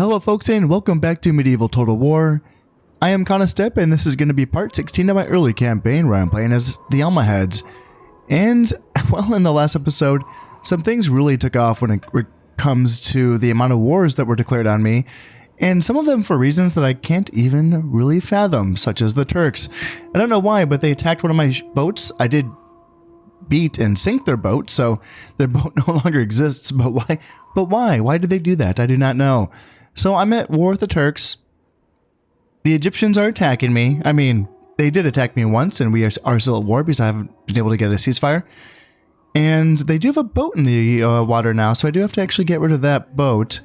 Hello folks and welcome back to Medieval Total War. I am Conostep and this is going to be part 16 of my early campaign where I'm playing as the Almohads. And, well, in the last episode, some things really took off when it comes to the amount of wars that were declared on me. And some of them for reasons that I can't even really fathom, such as the Turks. I don't know why, but they attacked one of my boats. I did beat and sink their boat, so their boat no longer exists. But why? But why? Why did they do that? I do not know. So I'm at war with the Turks. The Egyptians are attacking me. I mean, they did attack me once, and we are still at war because I haven't been able to get a ceasefire. And they do have a boat in the water now, so I do have to actually get rid of that boat.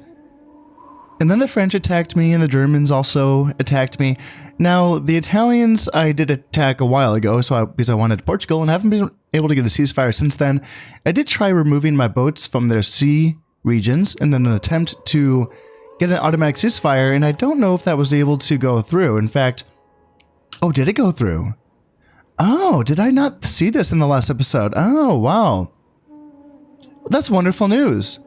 And then the French attacked me, and the Germans also attacked me. Now, the Italians I did attack a while ago, because I wanted Portugal, and I haven't been able to get a ceasefire since then. I did try removing my boats from their sea regions in an attempt to get an automatic ceasefire, and I don't know if that was able to go through. In fact, oh, did it go through? Oh, did I not see this in the last episode? Oh, wow. That's wonderful news.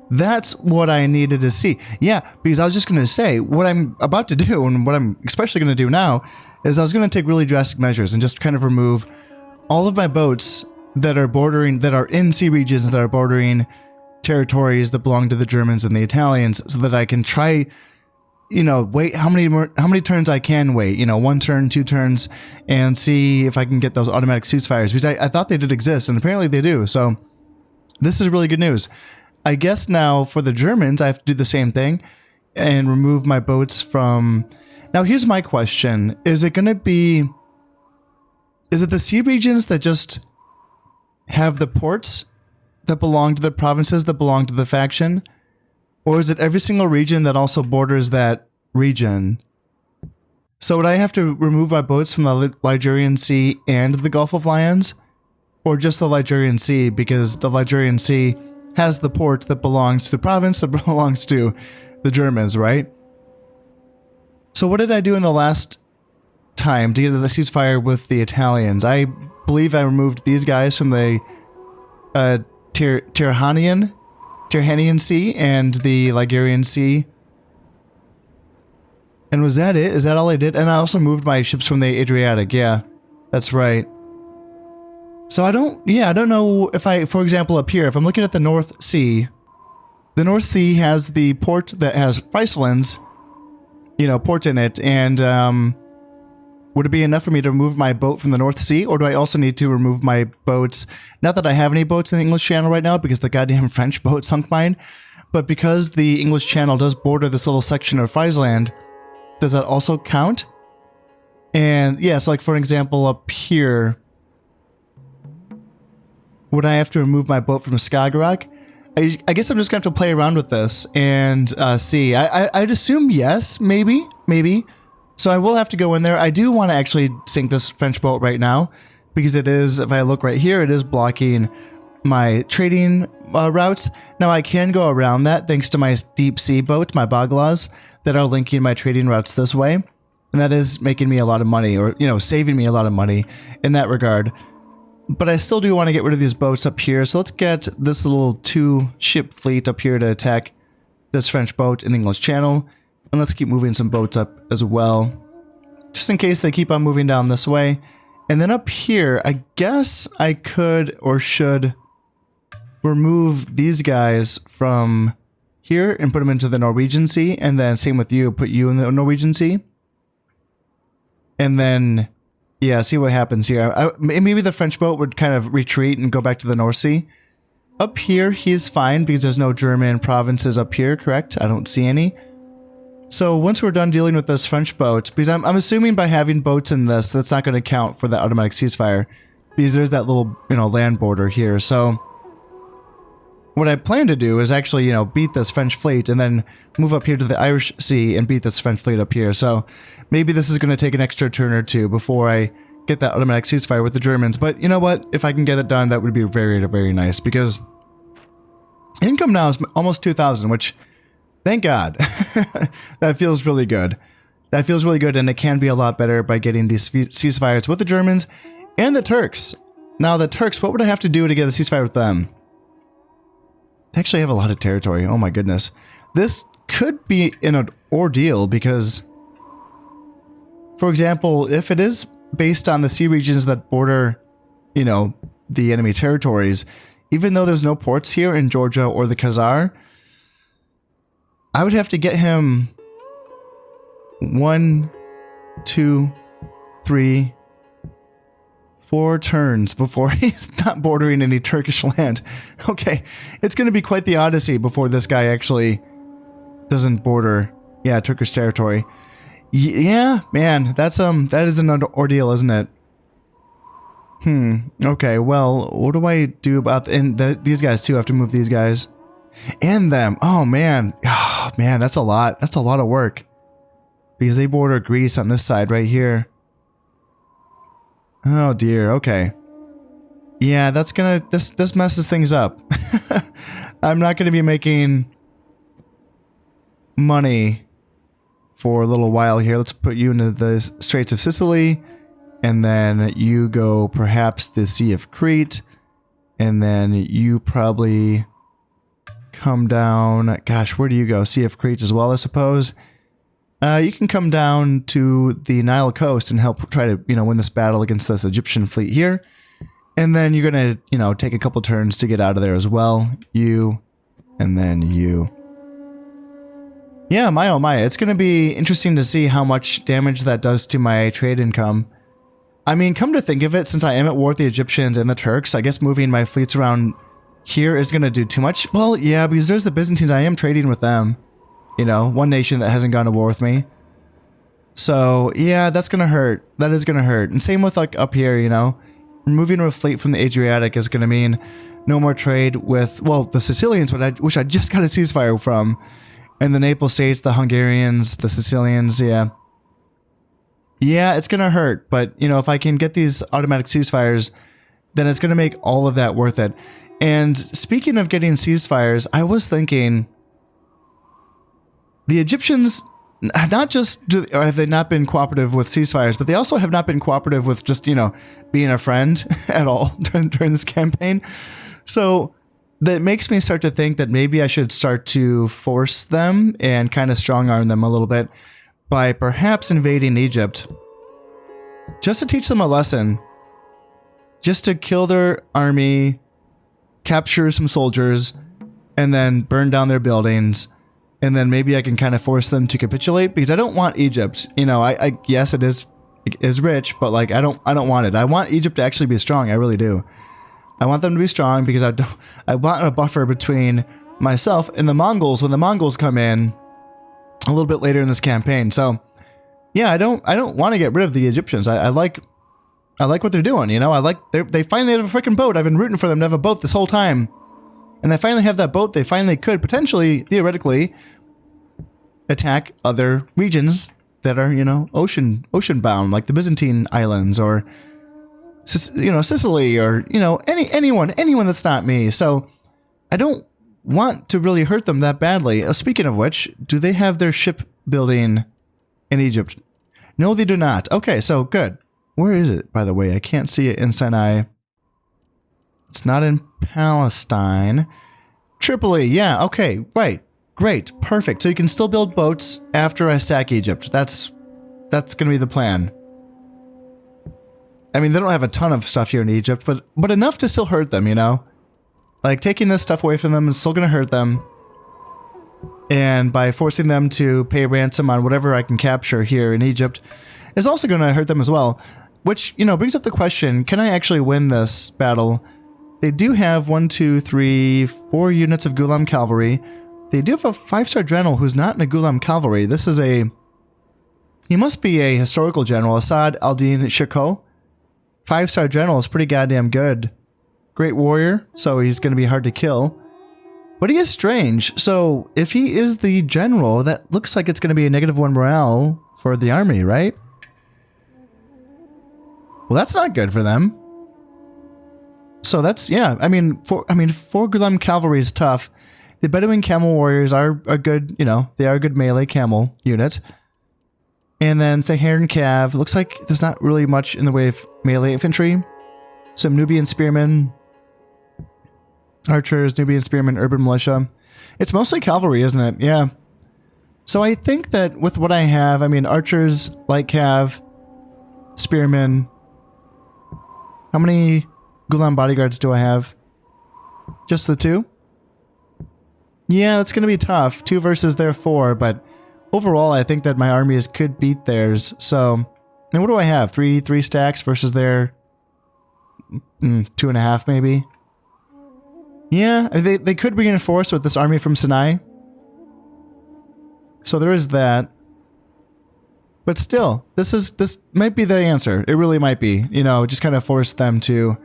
That's what I needed to see. Yeah, because I was just going to say, what I'm about to do, and what I'm especially going to do now, is I was going to take really drastic measures and just kind of remove all of my boats that are in sea regions that are bordering territories that belong to the Germans and the Italians, so that I can try, wait how many turns I can wait, 1 turn, 2 turns, and see if I can get those automatic ceasefires, because I thought they did exist, and apparently they do. So this is really good news. I guess now for the Germans, I have to do the same thing and remove my boats from... Now here's my question. Is it the sea regions that just have the ports that belong to the provinces that belong to the faction? Or is it every single region that also borders that region? So would I have to remove my boats from the Ligurian Sea and the Gulf of Lions? Or just the Ligurian Sea, because the Ligurian Sea has the port that belongs to the province that belongs to the Germans, right? So what did I do in the last time to get the ceasefire with the Italians? I believe I removed these guys from the Tyrrhenian Sea and the Ligurian Sea. And was that it? Is that all I did? And I also moved my ships from the Adriatic. Yeah, that's right. So I don't know if for example, up here, if I'm looking at the North Sea has the port that has Friesland's, port in it. And, would it be enough for me to remove my boat from the North Sea, or do I also need to remove my boats? Not that I have any boats in the English Channel right now, because the goddamn French boat sunk mine, but because the English Channel does border this little section of Friesland, does that also count? And yeah, so like for example, up here, would I have to remove my boat from Skagerrak? I guess I'm just going to have to play around with this and see. I'd assume yes, maybe. So I will have to go in there. I do want to actually sink this French boat right now, because it is, if I look right here, it is blocking my trading routes. Now I can go around that thanks to my deep sea boat, my Baglas, that are linking my trading routes this way. And that is making me a lot of money, or, saving me a lot of money in that regard. But I still do want to get rid of these boats up here. So let's get this little 2-ship fleet up here to attack this French boat in the English Channel. And let's keep moving some boats up as well, just in case they keep on moving down this way. And then up here, I guess I could or should remove these guys from here and put them into the Norwegian Sea. And then same with you, put you in the Norwegian Sea. And then, yeah, see what happens here. Maybe the French boat would kind of retreat and go back to the North Sea. Up here, he's fine because there's no German provinces up here, correct? I don't see any. So once we're done dealing with this French boat, because I'm assuming by having boats in this, that's not going to count for the automatic ceasefire, because there's that little, land border here. So what I plan to do is actually, beat this French fleet and then move up here to the Irish Sea and beat this French fleet up here. So maybe this is going to take an extra turn or two before I get that automatic ceasefire with the Germans. But you know what? If I can get it done, that would be very, very nice, because income now is almost 2,000, which... Thank God. That feels really good. That feels really good, and it can be a lot better by getting these ceasefires with the Germans and the Turks. Now, the Turks, what would I have to do to get a ceasefire with them? They actually have a lot of territory. Oh my goodness. This could be an ordeal because, for example, if it is based on the sea regions that border, you know, the enemy territories, even though there's no ports here in Georgia or the Khazar, I would have to get him 1, 2, 3, 4 turns before he's not bordering any Turkish land. Okay, it's going to be quite the odyssey before this guy actually doesn't border, Turkish territory. Yeah, man, that is an ordeal, isn't it? Okay, well, what do I do about... And these guys, too. I have to move these guys. And them. Oh, man. Oh, man, that's a lot. That's a lot of work. Because they border Greece on this side right here. Oh, dear. Okay. Yeah, that's gonna... This messes things up. I'm not gonna be making money for a little while here. Let's put you into the Straits of Sicily. And then you go perhaps the Sea of Crete. And then you probably come down... Gosh, where do you go? Sea of Crete as well, I suppose. You can come down to the Nile coast and help try to, win this battle against this Egyptian fleet here. And then you're going to, take a couple turns to get out of there as well. You, and then you. Yeah, my oh my. It's going to be interesting to see how much damage that does to my trade income. I mean, come to think of it, since I am at war with the Egyptians and the Turks, I guess moving my fleets around here is going to do too much. Well, yeah, because there's the Byzantines. I am trading with them. One nation that hasn't gone to war with me. So, yeah, that's going to hurt. That is going to hurt. And same with, like, up here, Removing a fleet from the Adriatic is going to mean no more trade with, well, the Sicilians, which I just got a ceasefire from. And the Naples states, the Hungarians, the Sicilians, yeah. Yeah, it's going to hurt. But, if I can get these automatic ceasefires, then it's going to make all of that worth it. And speaking of getting ceasefires, I was thinking... The Egyptians, not just have they not been cooperative with ceasefires, but they also have not been cooperative with just, being a friend at all during this campaign. So that makes me start to think that maybe I should start to force them and kind of strong arm them a little bit by perhaps invading Egypt. Just to teach them a lesson. Just to kill their army, capture some soldiers, and then burn down their buildings. And then maybe I can kind of force them to capitulate, because I don't want Egypt. I yes, it is rich, but like I don't want it. I want Egypt to actually be strong. I really do. I want them to be strong because I want a buffer between myself and the Mongols when the Mongols come in a little bit later in this campaign. So yeah, I don't want to get rid of the Egyptians. I like what they're doing. I like they finally have a freaking boat. I've been rooting for them to have a boat this whole time. And they finally have that boat. They finally could potentially, theoretically, attack other regions that are, ocean bound, like the Byzantine islands or, Sicily or, anyone that's not me. So I don't want to really hurt them that badly. Speaking of which, do they have their ship building in Egypt? No, they do not. Okay, so good. Where is it, by the way? I can't see it in Sinai. It's not in Palestine. Tripoli, yeah, okay, right. Great, perfect. So you can still build boats after I sack Egypt. That's going to be the plan. I mean, they don't have a ton of stuff here in Egypt, but enough to still hurt them, Like, taking this stuff away from them is still going to hurt them. And by forcing them to pay ransom on whatever I can capture here in Egypt is also going to hurt them as well. Which, brings up the question, can I actually win this battle? They do have 1, 2, 3, 4 units of Ghulam cavalry. They do have a 5-star general who's not in the Ghulam cavalry. This is he must be a historical general, Asad al-Din Shako. 5-star general is pretty goddamn good. Great warrior, so he's going to be hard to kill. But he is strange, so if he is the general, that looks like it's going to be a -1 morale for the army, right? Well, that's not good for them. So that's, yeah, I mean, 4 Ghulam cavalry is tough. The Bedouin camel warriors are a good, they are a good melee camel unit. And then Saharan Cav, looks like there's not really much in the way of melee infantry. Some Nubian spearmen, archers, Nubian spearmen, urban militia. It's mostly cavalry, isn't it? Yeah. So I think that with what I have, I mean, archers, light cav, spearmen. How many Gulan bodyguards do I have? Just the 2? Yeah, it's going to be tough. 2 versus their 4, but overall I think that my armies could beat theirs. So, and what do I have? 3 stacks versus their 2.5 maybe? Yeah, they could reinforce with this army from Sinai. So there is that. But still, this might be the answer. It really might be. You know, just kind of force them to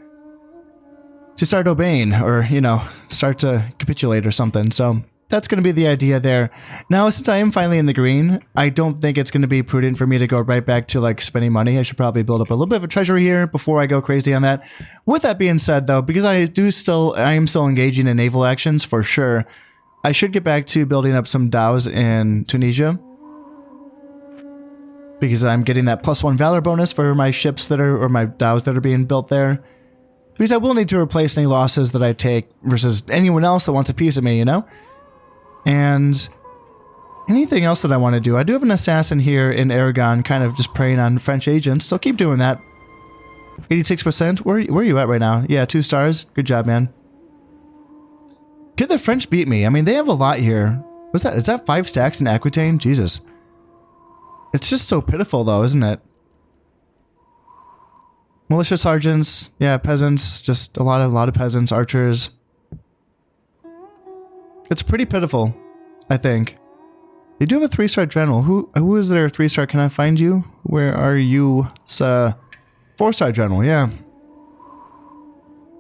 start obeying, or, you know, start to capitulate or something. So that's going to be the idea there. Now, since I am finally in the green, I don't think it's going to be prudent for me to go right back to, like, spending money. I should probably build up a little bit of a treasury here before I go crazy on that. With that being said, though, because I am still engaging in naval actions for sure, I should get back to building up some dhows in Tunisia, because I'm getting that +1 valor bonus for my ships that are, or my dhows that are being built there. Because I will need to replace any losses that I take versus anyone else that wants a piece of me, you know? And anything else that I want to do. I do have an assassin here in Aragon, kind of just preying on French agents, so keep doing that. 86%? Where are you at right now? Yeah, 2 stars. Good job, man. Could the French beat me? I mean, they have a lot here. What's that? Is that 5 stacks in Aquitaine? Jesus. It's just so pitiful, though, isn't it? Militia sergeants, yeah, peasants, just a lot of peasants, archers. It's pretty pitiful, I think. They do have a 3-star general. Who is their 3-star? Can I find you? Where are you? It's a 4-star general, yeah.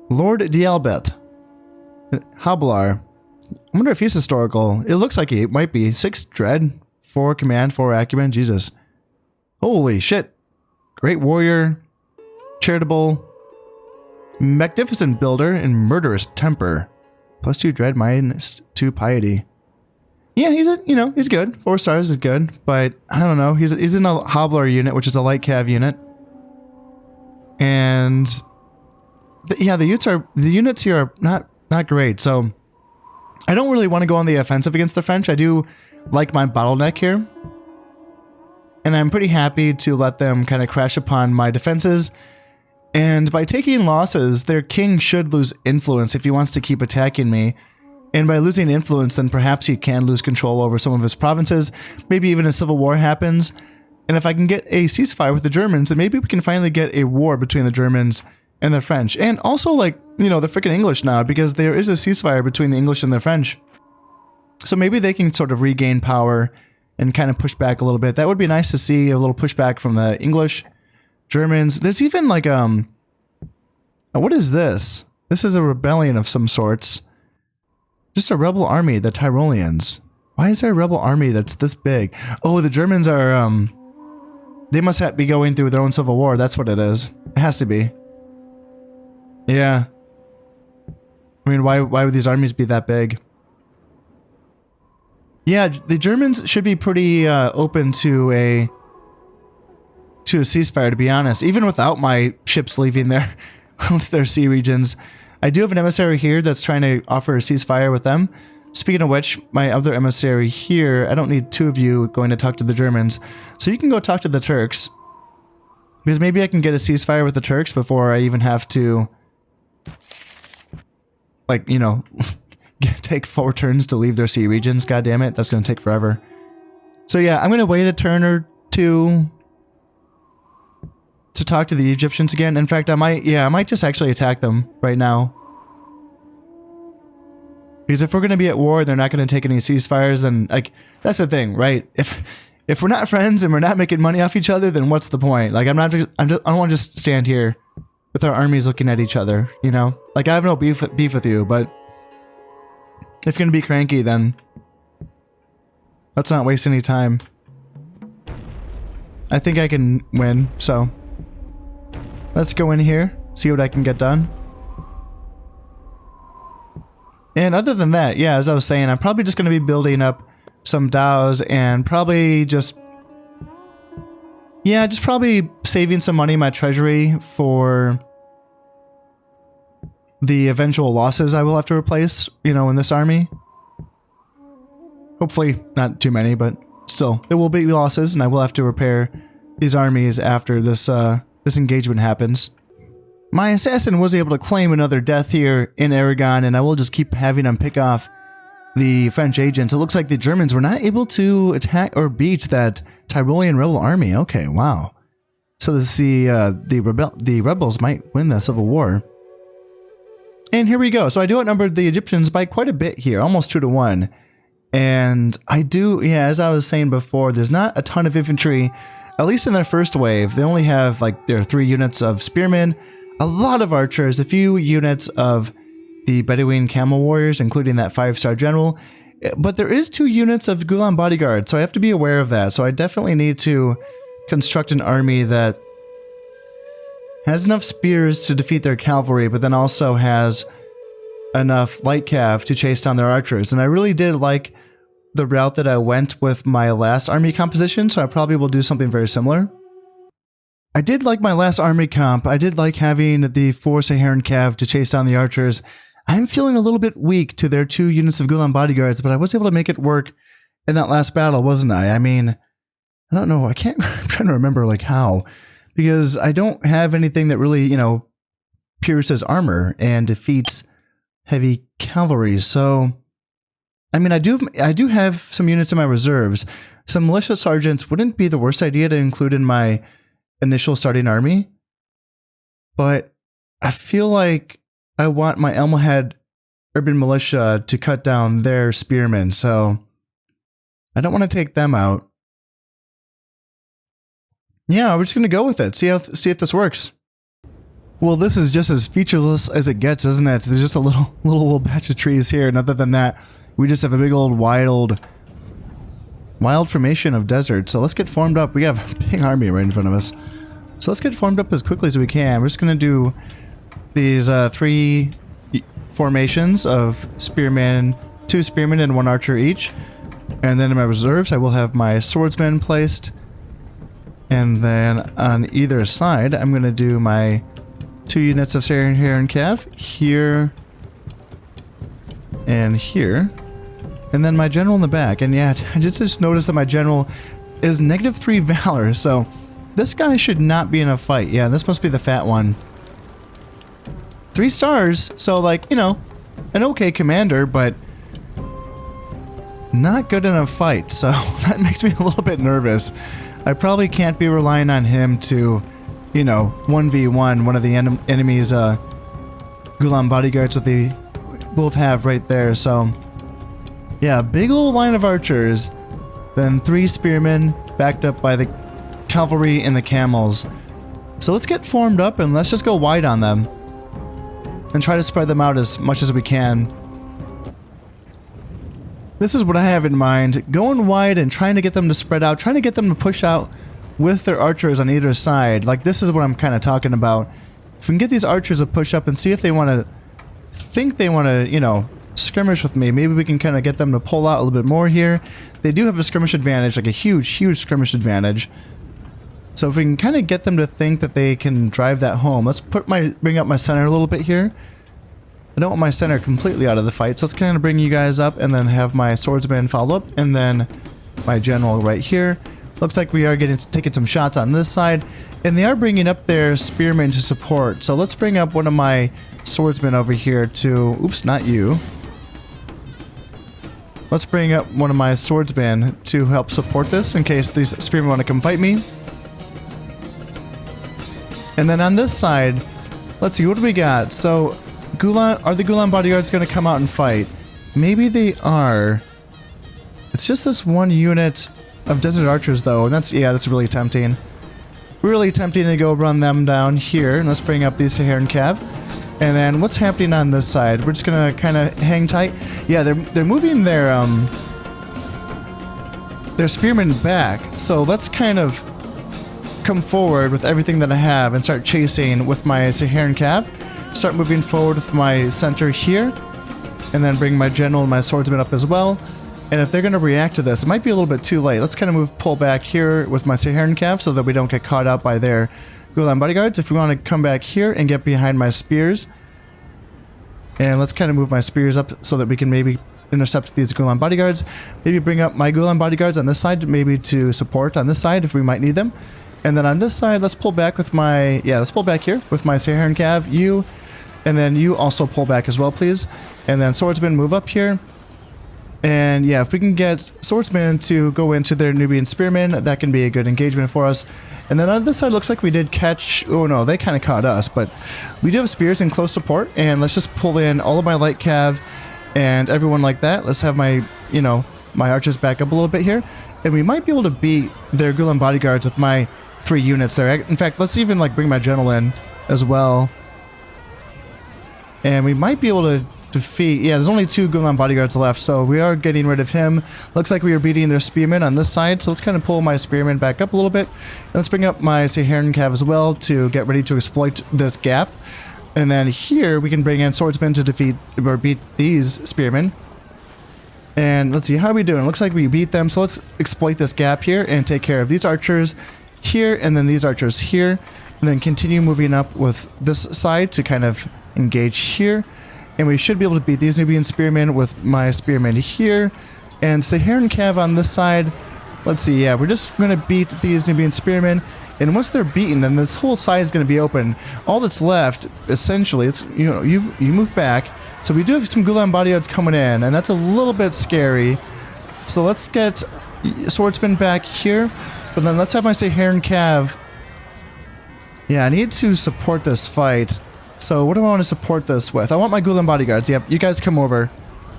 Lord D'Albert. Hablar. I wonder if he's historical. It looks like he might be. 6 dread, 4 command, 4 acumen. Jesus. Holy shit. Great warrior. Charitable, magnificent builder, and murderous temper. +2 dread, -2 piety. Yeah, he's good. 4 stars is good, but I don't know. He's in a Hobbler unit, which is a light cav unit, and the units here are not great. So I don't really want to go on the offensive against the French. I do like my bottleneck here, and I'm pretty happy to let them kind of crash upon my defenses. And by taking losses, their king should lose influence if he wants to keep attacking me. And by losing influence, then perhaps he can lose control over some of his provinces. Maybe even a civil war happens. And if I can get a ceasefire with the Germans, then maybe we can finally get a war between the Germans and the French. And also, like, you know, the freaking English now, because there is a ceasefire between the English and the French. So maybe they can sort of regain power and kind of push back a little bit. That would be nice to see, a little pushback from the English. Germans. There's even like what is this? This is a rebellion of some sorts. Just a rebel army, the Tyroleans. Why is there a rebel army that's this big? Oh, the Germans are they must be going through their own civil war. That's what it is. It has to be. Yeah. I mean, why would these armies be that big? Yeah, the Germans should be pretty open to a ceasefire, to be honest, even without my ships leaving their sea regions. I do have an emissary here that's trying to offer a ceasefire with them. Speaking of which, my other emissary here, I don't need 2 of you going to talk to the Germans, so you can go talk to the Turks, because maybe I can get a ceasefire with the Turks before I even have to, like, you know, take 4 turns to leave their sea regions. God damn it, that's going to take forever. So yeah, I'm going to wait a turn or 2 to talk to the Egyptians again. In fact, I might just actually attack them right now. Because if we're going to be at war, they're not going to take any ceasefires, then, like, that's the thing, right? If we're not friends and we're not making money off each other, then what's the point? Like, I don't want to just stand here with our armies looking at each other, you know? Like, I have no beef with you, but if you're going to be cranky, then let's not waste any time. I think I can win, so let's go in here, see what I can get done. And other than that, yeah, as I was saying, I'm probably just going to be building up some DAOs and probably just probably saving some money in my treasury for the eventual losses I will have to replace, you know, in this army. Hopefully not too many, but still, there will be losses, and I will have to repair these armies after this this engagement happens. My assassin was able to claim another death here in Aragon, and I will just keep having him pick off the French agents. It looks like the Germans were not able to attack or beat that Tyrolean rebel army. Okay, wow. So the rebels might win the civil war. And here we go. So I do outnumber the Egyptians by quite a bit here, almost 2-to-1. And I do, yeah, as I was saying before, there's not a ton of infantry, at least in their first wave. They only have like their 3 units of spearmen, a lot of archers, a few units of the Bedouin camel warriors, including that 5-star general. But there is 2 units of Gulam bodyguards, so I have to be aware of that. So I definitely need to construct an army that has enough spears to defeat their cavalry, but then also has enough light cav to chase down their archers. And I really did like the route that I went with my last army composition, so I probably will do something very similar. I did like my last army comp. I did like having the 4 Saharan cav to chase down the archers. I'm feeling a little bit weak to their 2 units of Gulam bodyguards, but I was able to make it work in that last battle, wasn't I? I mean, I don't know. I'm trying to remember like how, because I don't have anything that really, you know, pierces armor and defeats heavy cavalry. So, I mean, I do have some units in my reserves. Some militia sergeants wouldn't be the worst idea to include in my initial starting army, but I feel like I want my Almohad urban militia to cut down their spearmen, so I don't want to take them out. Yeah, we're just gonna go with it. See if this works. Well, this is just as featureless as it gets, isn't it? There's just a little batch of trees here, and other than that, we just have a big old wild formation of desert. So let's get formed up. We have a big army right in front of us. So let's get formed up as quickly as we can. We're just gonna do these 3 formations of spearmen, 2 spearmen and 1 archer each. And then in my reserves, I will have my swordsmen placed. And then on either side, I'm going to do my 2 units of Saharan cav here and here. And then my general in the back. And yeah, I just noticed that my general is -3 valor. So this guy should not be in a fight. Yeah, this must be the fat one. 3 stars, so like, you know, an okay commander, but not good in a fight, so that makes me a little bit nervous. I probably can't be relying on him to, you know, 1v1 one of the enemy's Gulam bodyguards that they both have right there, so yeah, big old line of archers, then 3 spearmen backed up by the cavalry and the camels. So let's get formed up and let's just go wide on them and try to spread them out as much as we can. This is what I have in mind, going wide and trying to get them to spread out, trying to get them to push out with their archers on either side. Like, this is what I'm kind of talking about. If we can get these archers to push up and see if they want to, you know, skirmish with me, maybe we can kind of get them to pull out a little bit more here. They do have a skirmish advantage, like a huge skirmish advantage. So if we can kind of get them to think that they can drive that home, let's bring up my center a little bit here. I don't want my center completely out of the fight, so let's kind of bring you guys up and then have my swordsman follow up, and then my general right here. Looks like we are taking some shots on this side, and they are bringing up their spearmen to support. So let's bring up one of my swordsmen over here to, oops, not you. Let's bring up one of my swordsmen to help support this in case these spearmen want to come fight me. And then on this side, let's see, what do we got? So, are the Gulam bodyguards going to come out and fight? Maybe they are. It's just this 1 unit of desert archers, though, and that's really tempting. Really tempting to go run them down here. And let's bring up these Saharan cav. And then what's happening on this side? We're just going to kind of hang tight. Yeah, they're moving their spearmen back. So let's kind of come forward with everything that I have and start chasing with my Saharan cav. Start moving forward with my center here, and then bring my general and my swordsman up as well. And if they're going to react to this, it might be a little bit too late. Let's kind of pull back here with my Saharan cav so that we don't get caught out by their Gulam bodyguards. If we want to come back here and get behind my spears, and let's kind of move my spears up so that we can maybe intercept these Gulan bodyguards. Maybe bring up my Gulan bodyguards on this side, maybe to support on this side if we might need them. And then on this side, let's pull back with my, let's pull back here with my Saharan Cav, you, and then you also pull back as well, please. And then Swordsman, move up here. And yeah, if we can get Swordsman to go into their Nubian Spearmen, that can be a good engagement for us. And then on this side, looks like we did catch, oh no, they kind of caught us, but we do have spears in close support, and let's just pull in all of my light cav and everyone like that. Let's have my, my archers back up a little bit here, and we might be able to beat their Gulan bodyguards with my 3 units there. In fact, let's even like bring my general in as well. And we might be able to defeat, there's only 2 Gulan bodyguards left, so we are getting rid of him. Looks like we are beating their spearmen on this side, so let's kind of pull my spearmen back up a little bit. And let's bring up my Saharan Cav as well to get ready to exploit this gap. And then here we can bring in swordsmen to defeat or beat these spearmen. And let's see, how are we doing? Looks like we beat them, so let's exploit this gap here and take care of these archers here, and then these archers here, and then continue moving up with this side to kind of engage here. And we should be able to beat these Nubian spearmen with my spearmen here. And Saharan Cav on this side. Let's see, we're just going to beat these Nubian spearmen. And once they're beaten, then this whole side is going to be open. All that's left, essentially, it's, you move back. So we do have some Gulan bodyguards coming in, and that's a little bit scary. So let's get Swordsman back here. But then let's have my Saharan Cav. Yeah, I need to support this fight. So what do I want to support this with? I want my Gulan bodyguards. Yep, you guys come over.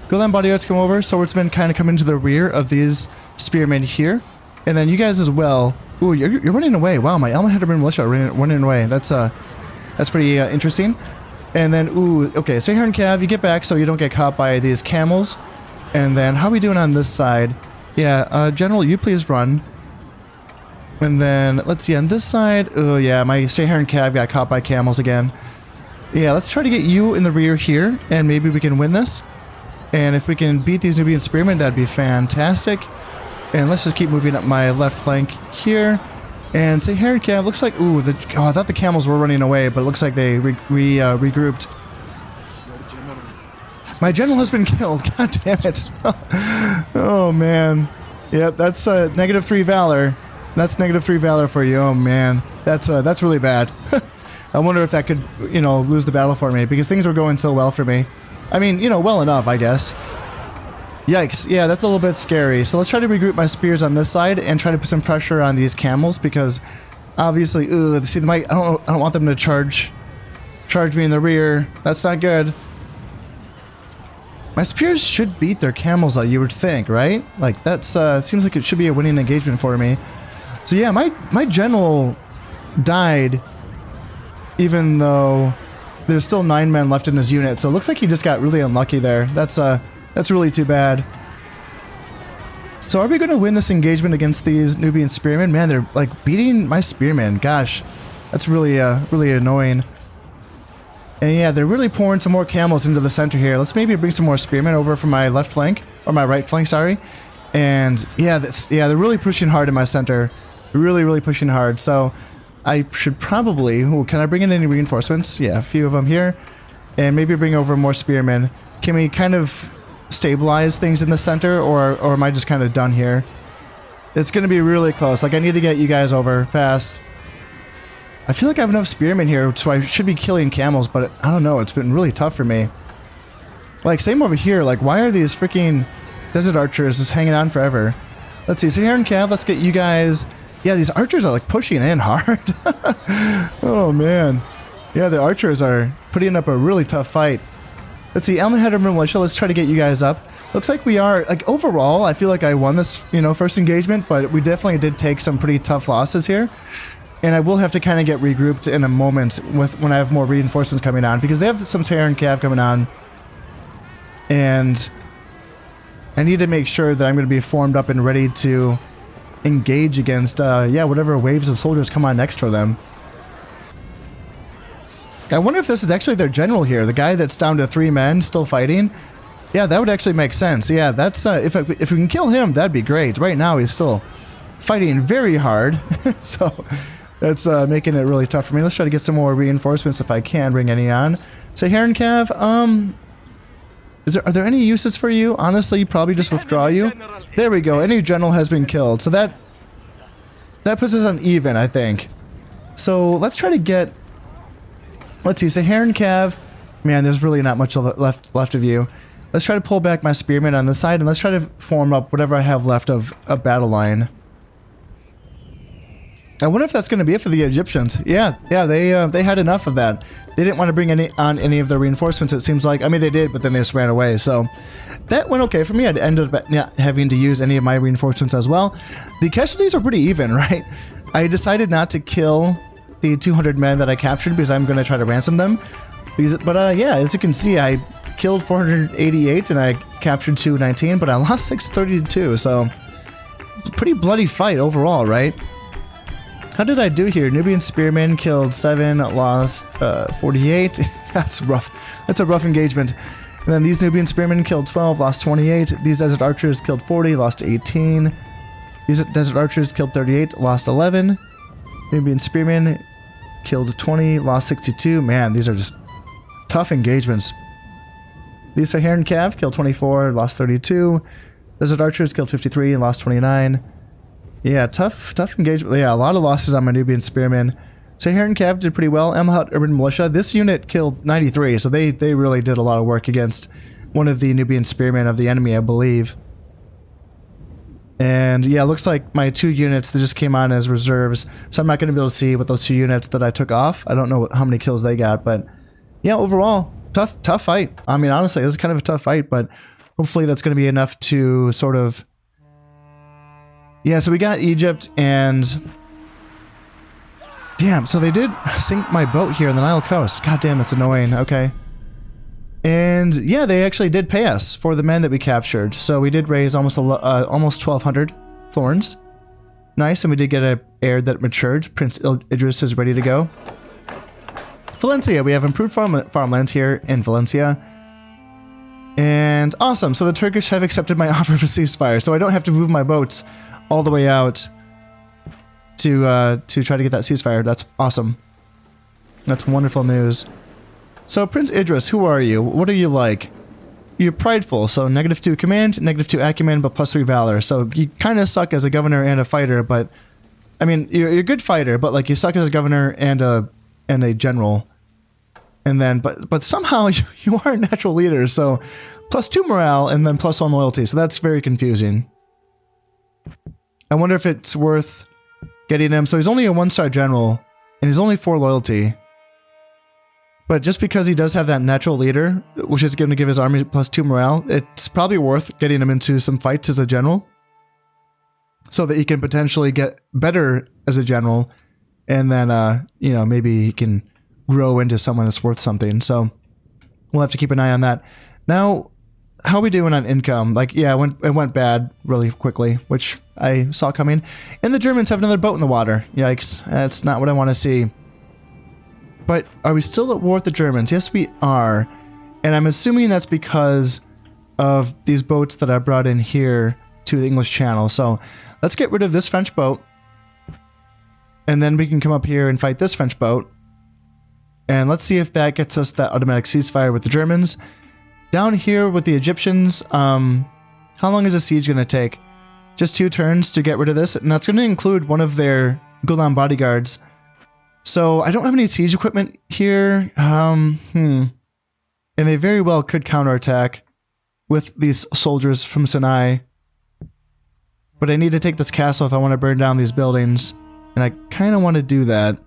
Gulan bodyguards come over. Swordsmen kind of come into the rear of these spearmen here. And then you guys as well. Ooh, you're running away. Wow, my Almohad militia are running away. That's pretty interesting. And then, ooh, okay, Saharan Cav, you get back so you don't get caught by these camels. And then, how are we doing on this side? Yeah, General, you please run. And then, let's see, on this side, oh yeah, my Saharan Cav got caught by camels again. Yeah, let's try to get you in the rear here, and maybe we can win this. And if we can beat these Nubian spearmen, that'd be fantastic. And let's just keep moving up my left flank here. And Saharan Cav, looks like, ooh, I thought the camels were running away, but it looks like they regrouped. My general has been killed, god damn it. Oh man. Yep, that's -3 valor. That's -3 valor for you. Oh man, that's really bad. I wonder if that could, lose the battle for me, because things were going so well for me. I mean, well enough, I guess. Yikes, yeah, that's a little bit scary. So let's try to regroup my spears on this side and try to put some pressure on these camels, because obviously, see, I don't want them to charge me in the rear. That's not good. My spears should beat their camels, though, you would think, right? Like, that's, seems like it should be a winning engagement for me. So yeah, my general died, even though there's still 9 men left in his unit. So it looks like he just got really unlucky there. That's really too bad. So are we going to win this engagement against these Nubian spearmen? Man, they're like beating my spearmen. Gosh, that's really really annoying. And yeah, they're really pouring some more camels into the center here. Let's maybe bring some more spearmen over from my left flank, or my right flank, sorry. And yeah, they're really pushing hard in my center. Really pushing hard. So I should probably, can I bring in any reinforcements? Yeah, a few of them here. And maybe bring over more spearmen. Can we kind of stabilize things in the center, or am I just kind of done here? It's going to be really close. Like, I need to get you guys over fast. I feel like I have enough spearmen here, so I should be killing camels, but I don't know. It's been really tough for me. Like, same over here. Like, why are these freaking desert archers just hanging on forever? Let's see. Saharan Cav, let's get you guys. Yeah, these archers are like pushing in hard. Oh, man. Yeah, the archers are putting up a really tough fight. Let's see, Almohad militia, let's try to get you guys up. Looks like we are, like, overall, I feel like I won this, first engagement, but we definitely did take some pretty tough losses here. And I will have to kind of get regrouped in a moment when I have more reinforcements coming on, because they have some Saharan Cav coming on. And I need to make sure that I'm going to be formed up and ready to engage against, whatever waves of soldiers come on next for them. I wonder if this is actually their general here, the guy that's down to 3 men still fighting. Yeah, that would actually make sense. Yeah, that's if we can kill him, that'd be great. Right now, he's still fighting very hard, so that's making it really tough for me. Let's try to get some more reinforcements if I can bring any on. Saharan Cav, Are there any uses for you? Honestly, probably just withdraw you. There we go. Any general has been killed. So that puts us on even, I think. So let's try to get... Let's see. So Heron Cav. Man, there's really not much left of you. Let's try to pull back my spearmen on this side, and let's try to form up whatever I have left of a battle line. I wonder if that's going to be it for the Egyptians. Yeah, they had enough of that. They didn't want to bring on any of the reinforcements, it seems like. I mean, they did, but then they just ran away. So that went okay for me. I ended up not having to use any of my reinforcements as well. The casualties are pretty even, right? I decided not to kill the 200 men that I captured because I'm going to try to ransom them. But yeah, as you can see, I killed 488 and I captured 219, but I lost 632. So pretty bloody fight overall, right? How did I do here? Nubian Spearman killed 7, lost 48. That's rough. That's a rough engagement. And then these Nubian Spearmen killed 12, lost 28. These Desert Archers killed 40, lost 18. These Desert Archers killed 38, lost 11. Nubian Spearmen killed 20, lost 62. Man, these are just tough engagements. These Saharan Cav killed 24, lost 32. Desert Archers killed 53 and lost 29. Yeah, tough engagement. Yeah, a lot of losses on my Nubian Spearmen. Saharan Cav did pretty well. Almohad Urban Militia, this unit killed 93, so they really did a lot of work against one of the Nubian Spearmen of the enemy, I believe. And yeah, it looks like my 2 units that just came on as reserves, so I'm not going to be able to see what those 2 units that I took off. I don't know how many kills they got, but yeah, overall, tough fight. I mean, honestly, this is kind of a tough fight, but hopefully that's going to be enough to sort of... Yeah, so we got Egypt, and... Damn, so they did sink my boat here in the Nile coast. God damn, it's annoying. Okay. And yeah, they actually did pay us for the men that we captured. So we did raise almost 1,200 thorns. Nice, and we did get an heir that matured. Prince Idris is ready to go. Valencia, we have improved farmland here in Valencia. And awesome, so the Turkish have accepted my offer of a ceasefire, so I don't have to move my boats all the way out to try to get that ceasefire. That's awesome. That's wonderful news. So Prince Idris, who are you? What are you like? You're prideful, so -2 command, -2 acumen, but +3 valor. So you kind of suck as a governor and a fighter, but I mean, you're a good fighter, but like you suck as a governor and a general. And then, but somehow you are a natural leader, so +2 morale and then +1 loyalty. So that's very confusing. I wonder if it's worth getting him. So he's only a 1-star general, and he's only 4 loyalty. But just because he does have that natural leader, which is going to give his army +2 morale, it's probably worth getting him into some fights as a general, so that he can potentially get better as a general, and then you know, maybe he can grow into someone that's worth something. So we'll have to keep an eye on that. Now, how are we doing on income? Like, yeah, it went bad really quickly, which I saw coming. And the Germans have another boat in the water. Yikes, that's not what I want to see. But are we still at war with the Germans? Yes, we are. And I'm assuming that's because of these boats that I brought in here to the English Channel. So let's get rid of this French boat. And then we can come up here and fight this French boat. And let's see if that gets us that automatic ceasefire with the Germans. Down here with the Egyptians, how long is a siege going to take? Just 2 turns to get rid of this, and that's going to include one of their Gulam bodyguards. So I don't have any siege equipment here. And they very well could counterattack with these soldiers from Sinai. But I need to take this castle if I want to burn down these buildings, and I kind of want to do that.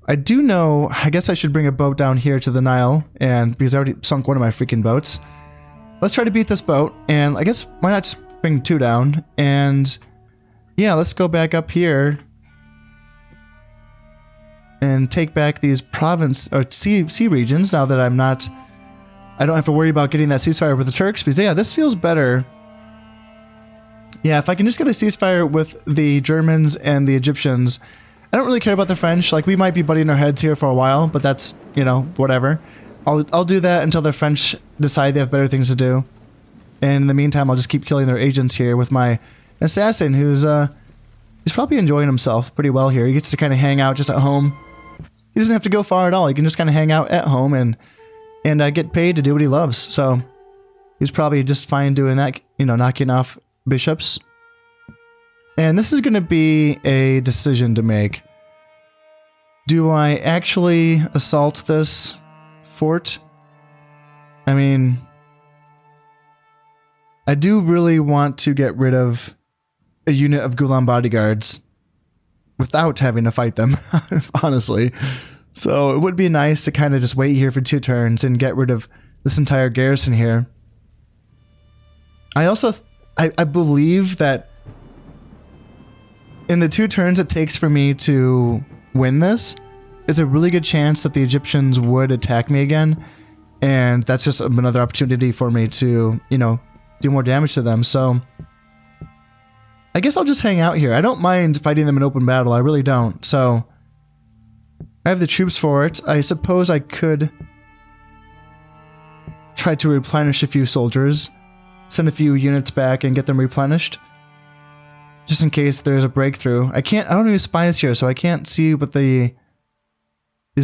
I do know, I guess I should bring a boat down here to the Nile, and because I already sunk one of my freaking boats. Let's try to beat this boat, and I guess why not just bring 2 down, and yeah, let's go back up here and take back these province or sea regions now that I don't have to worry about getting that ceasefire with the Turks, because yeah, this feels better. Yeah, if I can just get a ceasefire with the Germans and the Egyptians. I don't really care about the French. Like, we might be butting our heads here for a while, but that's, you know, whatever. I'll do that until the French decide they have better things to do. And in the meantime, I'll just keep killing their agents here with my assassin, who's he's probably enjoying himself pretty well here. He gets to kind of hang out just at home. He doesn't have to go far at all. He can just kind of hang out at home and and get paid to do what he loves. So he's probably just fine doing that, you know, knocking off bishops. And this is going to be a decision to make. Do I actually assault this fort? I mean, I do really want to get rid of a unit of Gulan bodyguards without having to fight them, honestly. So it would be nice to kind of just wait here for 2 turns and get rid of this entire garrison here. I also, I believe that in the 2 turns it takes for me to win this, is a really good chance that the Egyptians would attack me again. And that's just another opportunity for me to, you know, do more damage to them. So I guess I'll just hang out here. I don't mind fighting them in open battle. I really don't. So I have the troops for it. I suppose I could try to replenish a few soldiers, send a few units back and get them replenished, just in case there's a breakthrough. I don't have any spies here, so I can't see what these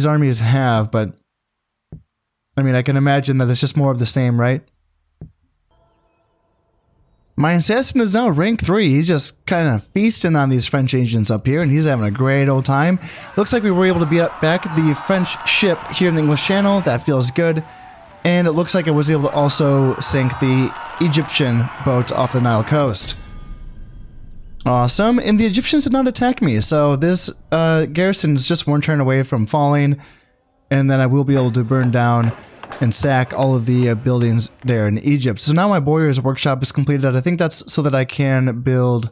armies have, but I mean, I can imagine that it's just more of the same, right? My assassin is now rank 3. He's just kind of feasting on these French agents up here, and he's having a great old time. Looks like we were able to beat back the French ship here in the English Channel. That feels good. And it looks like I was able to also sink the Egyptian boat off the Nile coast. Awesome. And the Egyptians did not attack me, so this garrison is just 1 turn away from falling, and then I will be able to burn down and sack all of the buildings there in Egypt. So now my warrior's workshop is completed. I think that's so that I can build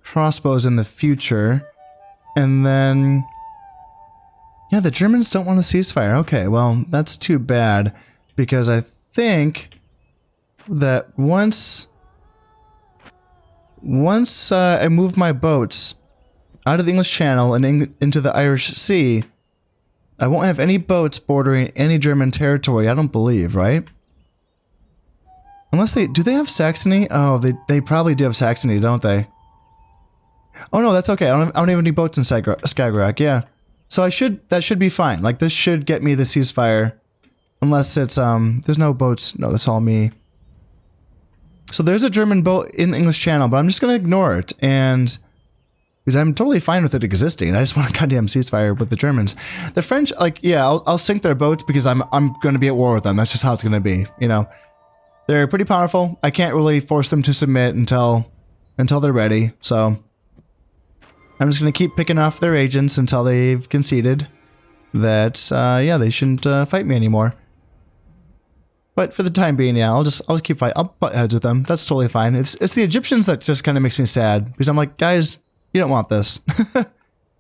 crossbows in the future. And then, yeah, the Germans don't want a ceasefire. Okay, well, that's too bad, because I think that once I move my boats out of the English Channel and into the Irish Sea, I won't have any boats bordering any German territory, I don't believe, right? Unless do they have Saxony? Oh, they probably do have Saxony, don't they? Oh no, that's okay. I don't have any boats in Skagerrak, yeah. So that should be fine. Like, this should get me the ceasefire. Unless it's, there's no boats. No, that's all me. So there's a German boat in the English Channel, but I'm just gonna ignore it, and because I'm totally fine with it existing. I just want a goddamn ceasefire with the Germans. The French, like, yeah, I'll sink their boats because I'm gonna be at war with them. That's just how it's gonna be, you know. They're pretty powerful. I can't really force them to submit until they're ready. So I'm just gonna keep picking off their agents until they've conceded that, yeah, they shouldn't fight me anymore. But for the time being, yeah, I'll just keep fighting. I'll butt heads with them. That's totally fine. It's the Egyptians that just kind of makes me sad, because I'm like, guys, you don't want this.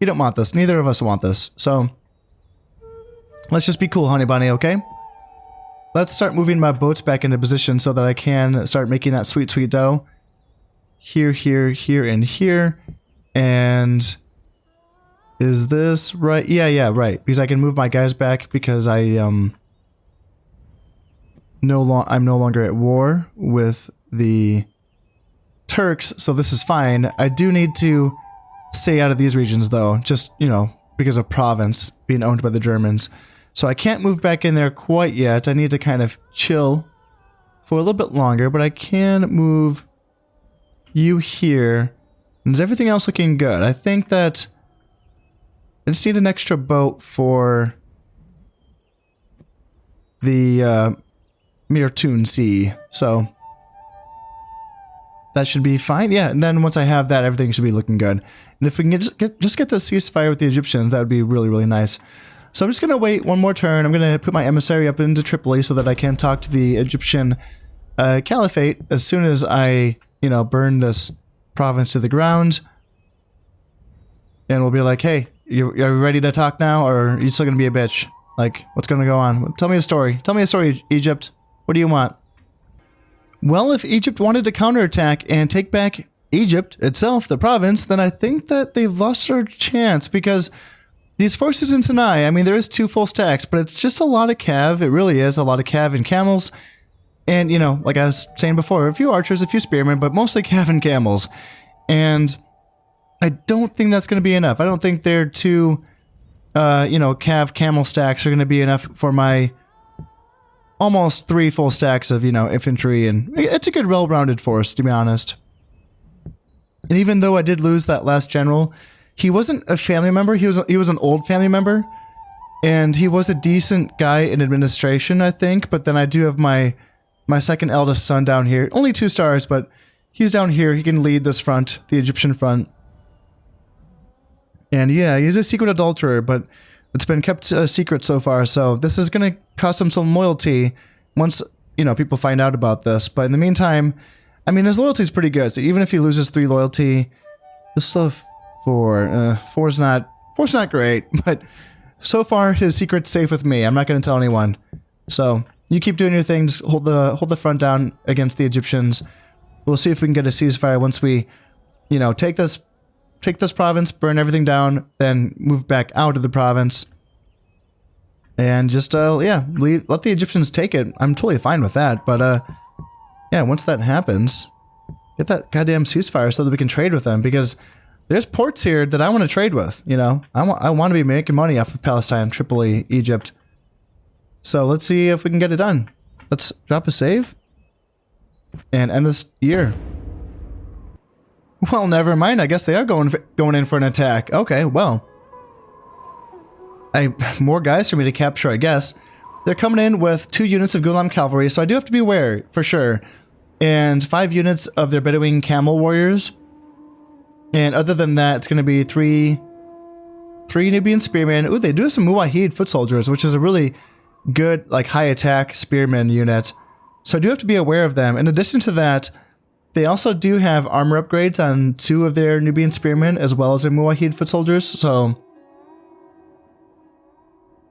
You don't want this. Neither of us want this. So let's just be cool, honey bunny, okay? Let's start moving my boats back into position so that I can start making that sweet, sweet dough. Here, here, here, and here. And is this right? Yeah, right. Because I can move my guys back because I'm no longer at war with the Turks, so this is fine. I do need to stay out of these regions, though, just, you know, because of Provence being owned by the Germans. So I can't move back in there quite yet. I need to kind of chill for a little bit longer, but I can move you here. And is everything else looking good? I think that I just need an extra boat for the Mirtun Sea, so that should be fine. Yeah, and then once I have that, everything should be looking good. And if we can just get the ceasefire with the Egyptians, that would be really, really nice. So I'm just going to wait 1 more turn. I'm going to put my emissary up into Tripoli so that I can talk to the Egyptian Caliphate as soon as I, you know, burn this province to the ground. And we'll be like, hey, are you ready to talk now, or are you still going to be a bitch? Like, what's going to go on? Tell me a story. Tell me a story, Egypt. What do you want? Well, if Egypt wanted to counterattack and take back Egypt itself, the province, then I think that they've lost their chance, because these forces in Sinai, I mean, there is 2 full stacks, but it's just a lot of cav. It really is a lot of cav and camels. And, you know, like I was saying before, a few archers, a few spearmen, but mostly cav and camels. And I don't think that's going to be enough. I don't think their 2, you know, cav camel stacks are going to be enough for my almost 3 full stacks of, infantry, and it's a good well-rounded force, to be honest. And even though I did lose that last general, he wasn't a family member. He was an old family member, and he was a decent guy in administration, I think. But then I do have my second eldest son down here. Only 2 stars, but he's down here. He can lead this front, the Egyptian front. And yeah, he's a secret adulterer, but it's been kept secret so far. So this is going to cost him some loyalty once, people find out about this. But in the meantime, I mean, his loyalty is pretty good. So even if he loses 3 loyalty, this stuff 4. 4's not great, but so far his secret's safe with me. I'm not going to tell anyone. So you keep doing your thing. Just hold the front down against the Egyptians. We'll see if we can get a ceasefire once we, take this province, burn everything down, then move back out of the province, and just let the Egyptians take it. I'm totally fine with that. But yeah, once that happens, get that goddamn ceasefire so that we can trade with them, because there's ports here that I want to trade with. I want to be making money off of Palestine, Tripoli, Egypt. So let's see if we can get it done. Let's drop a save and end this year. Well, never mind. I guess they are going in for an attack. Okay, well. More guys for me to capture, I guess. They're coming in with 2 units of Ghulam cavalry, so I do have to be aware, for sure. And 5 units of their Bedouin camel warriors. And other than that, it's going to be 3 Nubian spearmen. Ooh, they do have some Muwahid foot soldiers, which is a really good, high attack spearman unit. So I do have to be aware of them. In addition to that, they also do have armor upgrades on 2 of their Nubian spearmen, as well as their Muwahid foot soldiers. So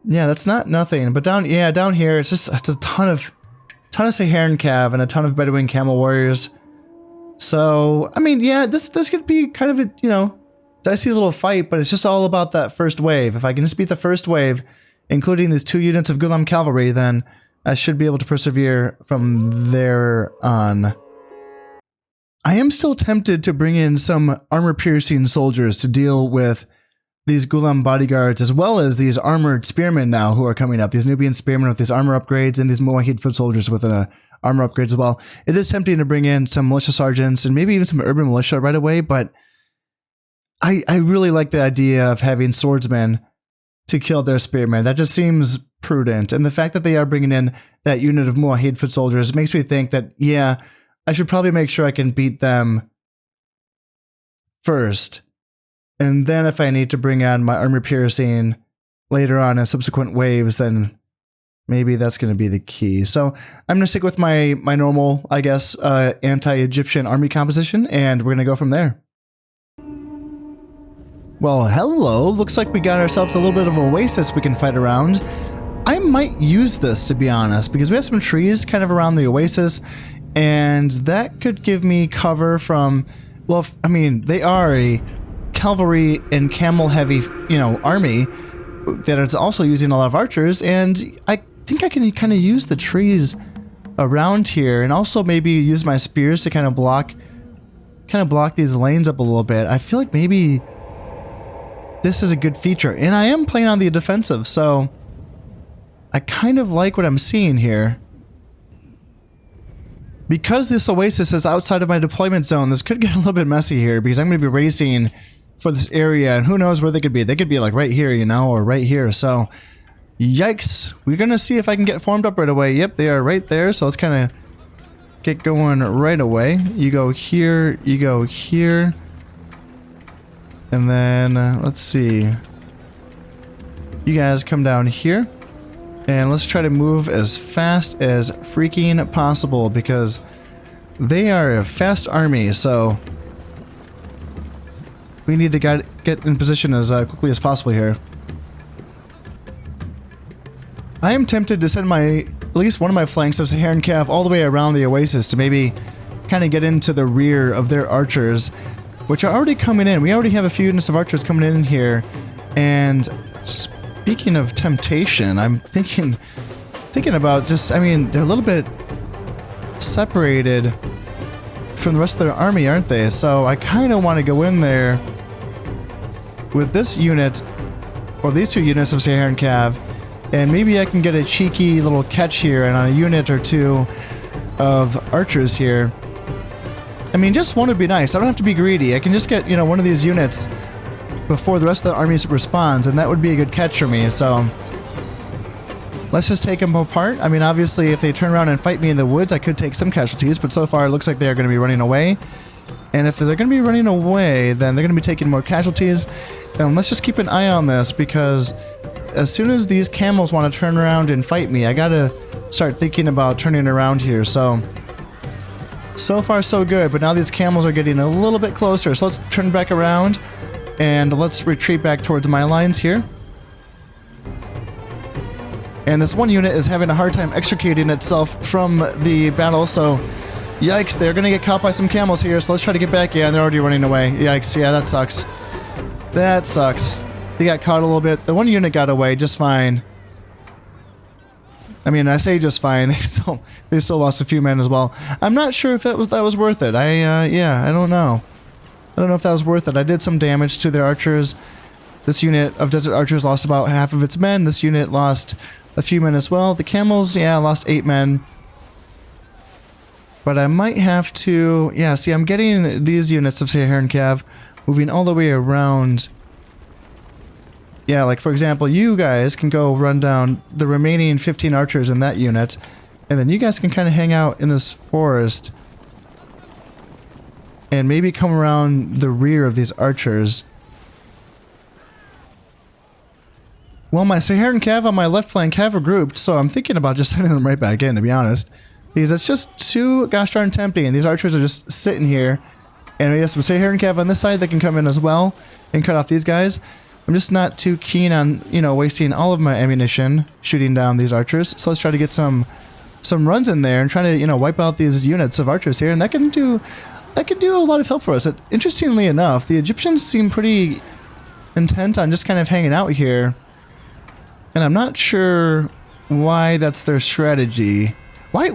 yeah, that's not nothing. But down here, it's a ton of Saharan Cav and a ton of Bedouin camel warriors. So I mean, yeah, this could be kind of a dicey little fight, but it's just all about that first wave. If I can just beat the first wave, including these 2 units of Ghulam cavalry, then I should be able to persevere from there on. I am still tempted to bring in some armor-piercing soldiers to deal with these Ghulam bodyguards, as well as these armored spearmen now who are coming up. These Nubian spearmen with these armor upgrades, and these Muwahid foot soldiers with armor upgrades as well. It is tempting to bring in some militia sergeants and maybe even some urban militia right away, but I really like the idea of having swordsmen to kill their spearmen. That just seems prudent. And the fact that they are bringing in that unit of Muwahid foot soldiers makes me think that, yeah, I should probably make sure I can beat them first. And then if I need to bring on my armor piercing later on in subsequent waves, then maybe that's going to be the key. So I'm going to stick with my normal, I guess, anti-Egyptian army composition, and we're going to go from there. Well, hello. Looks like we got ourselves a little bit of an oasis we can fight around. I might use this, to be honest, because we have some trees kind of around the oasis, and that could give me cover from, well, I mean, they are a cavalry and camel heavy, army that is also using a lot of archers, and I think I can kind of use the trees around here, and also maybe use my spears to kind of block these lanes up a little bit. I feel like maybe this is a good feature, and I am playing on the defensive, so I kind of like what I'm seeing here. Because this oasis is outside of my deployment zone, this could get a little bit messy here, because I'm going to be racing for this area, and who knows where they could be. They could be like right here, or right here. So, yikes. We're going to see if I can get formed up right away. Yep, they are right there. So let's kind of get going right away. You go here, you go here. And then, let's see. You guys come down here. And let's try to move as fast as freaking possible, because they are a fast army, so we need to get in position as quickly as possible here. I am tempted to send at least one of my flanks of Saharan Cav all the way around the oasis to maybe kind of get into the rear of their archers, which are already coming in. We already have a few units of archers coming in here, and speaking of temptation, I'm thinking about just, I mean, they're a little bit separated from the rest of their army, aren't they? So I kind of want to go in there with this unit, or these 2 units of Saharan Cav, And maybe I can get a cheeky little catch here and on a unit or two of archers here. I mean, just one would be nice. I don't have to be greedy. I can just get, you know, one of these units before the rest of the army responds, and that would be a good catch for me. So let's just take them apart. I mean, obviously, if they turn around and fight me in the woods, I could take some casualties, but so far it looks like they're going to be running away. And if they're going to be running away, then they're going to be taking more casualties. And let's just keep an eye on this, because as soon as these camels want to turn around and fight me, I got to start thinking about turning around here. So far so good, but now these camels are getting a little bit closer. So let's turn back around and let's retreat back towards my lines here. And this one unit is having a hard time extricating itself from the battle, so yikes, they're gonna get caught by some camels here, so let's try to get back. Yeah, and they're already running away. Yikes, yeah, that sucks. That sucks. They got caught a little bit. The one unit got away just fine. I mean, I say just fine. They still lost a few men as well. I'm not sure if that was worth it. Yeah, I don't know. I don't know if that was worth it. I did some damage to their archers. This unit of desert archers lost about half of its men. This unit lost a few men as well. The camels, yeah, lost 8 men. But I might have to... Yeah, see, I'm getting these units of Saharan Cav moving all the way around. Yeah, like, for example, you guys can go run down the remaining 15 archers in that unit, and then you guys can kind of hang out in this forest and maybe come around the rear of these archers. Well, my Saharan Cav on my left flank have regrouped, so I'm thinking about just sending them right back in, to be honest. Because it's just too gosh darn tempting. These archers are just sitting here. And we have some Saharan Cav on this side that can come in as well and cut off these guys. I'm just not too keen on, you know, wasting all of my ammunition shooting down these archers. So let's try to get some runs in there and try to, you know, wipe out these units of archers here. And that can do a lot of help for us. Interestingly enough, the Egyptians seem pretty intent on just kind of hanging out here. And I'm not sure why that's their strategy. Wait.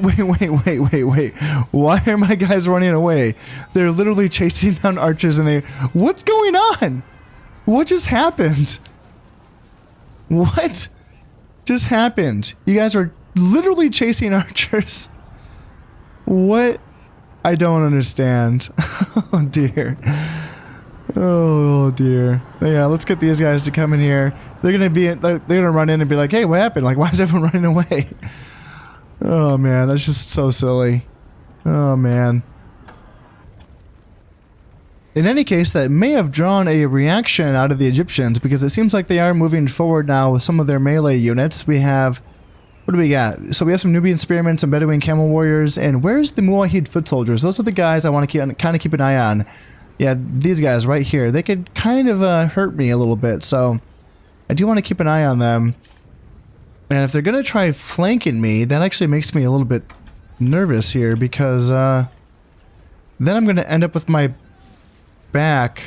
Why are my guys running away? They're literally chasing down archers and what's going on? What just happened? What just happened? You guys are literally chasing archers. What? I don't understand. Oh dear. Oh dear. Yeah, let's get these guys to come in here. They're gonna run in and be like, hey, what happened? Like, why is everyone running away? Oh man, that's just so silly. Oh man. In any case, that may have drawn a reaction out of the Egyptians, because it seems like they are moving forward now with some of their melee units. We have... What do we got? So we have some Nubian spearmen, some Bedouin camel warriors, and where's the Muwahid foot soldiers? Those are the guys I want to kind of keep an eye on. Yeah, these guys right here. They could kind of hurt me a little bit, so I do want to keep an eye on them. And if they're going to try flanking me, that actually makes me a little bit nervous here, because then I'm going to end up with my back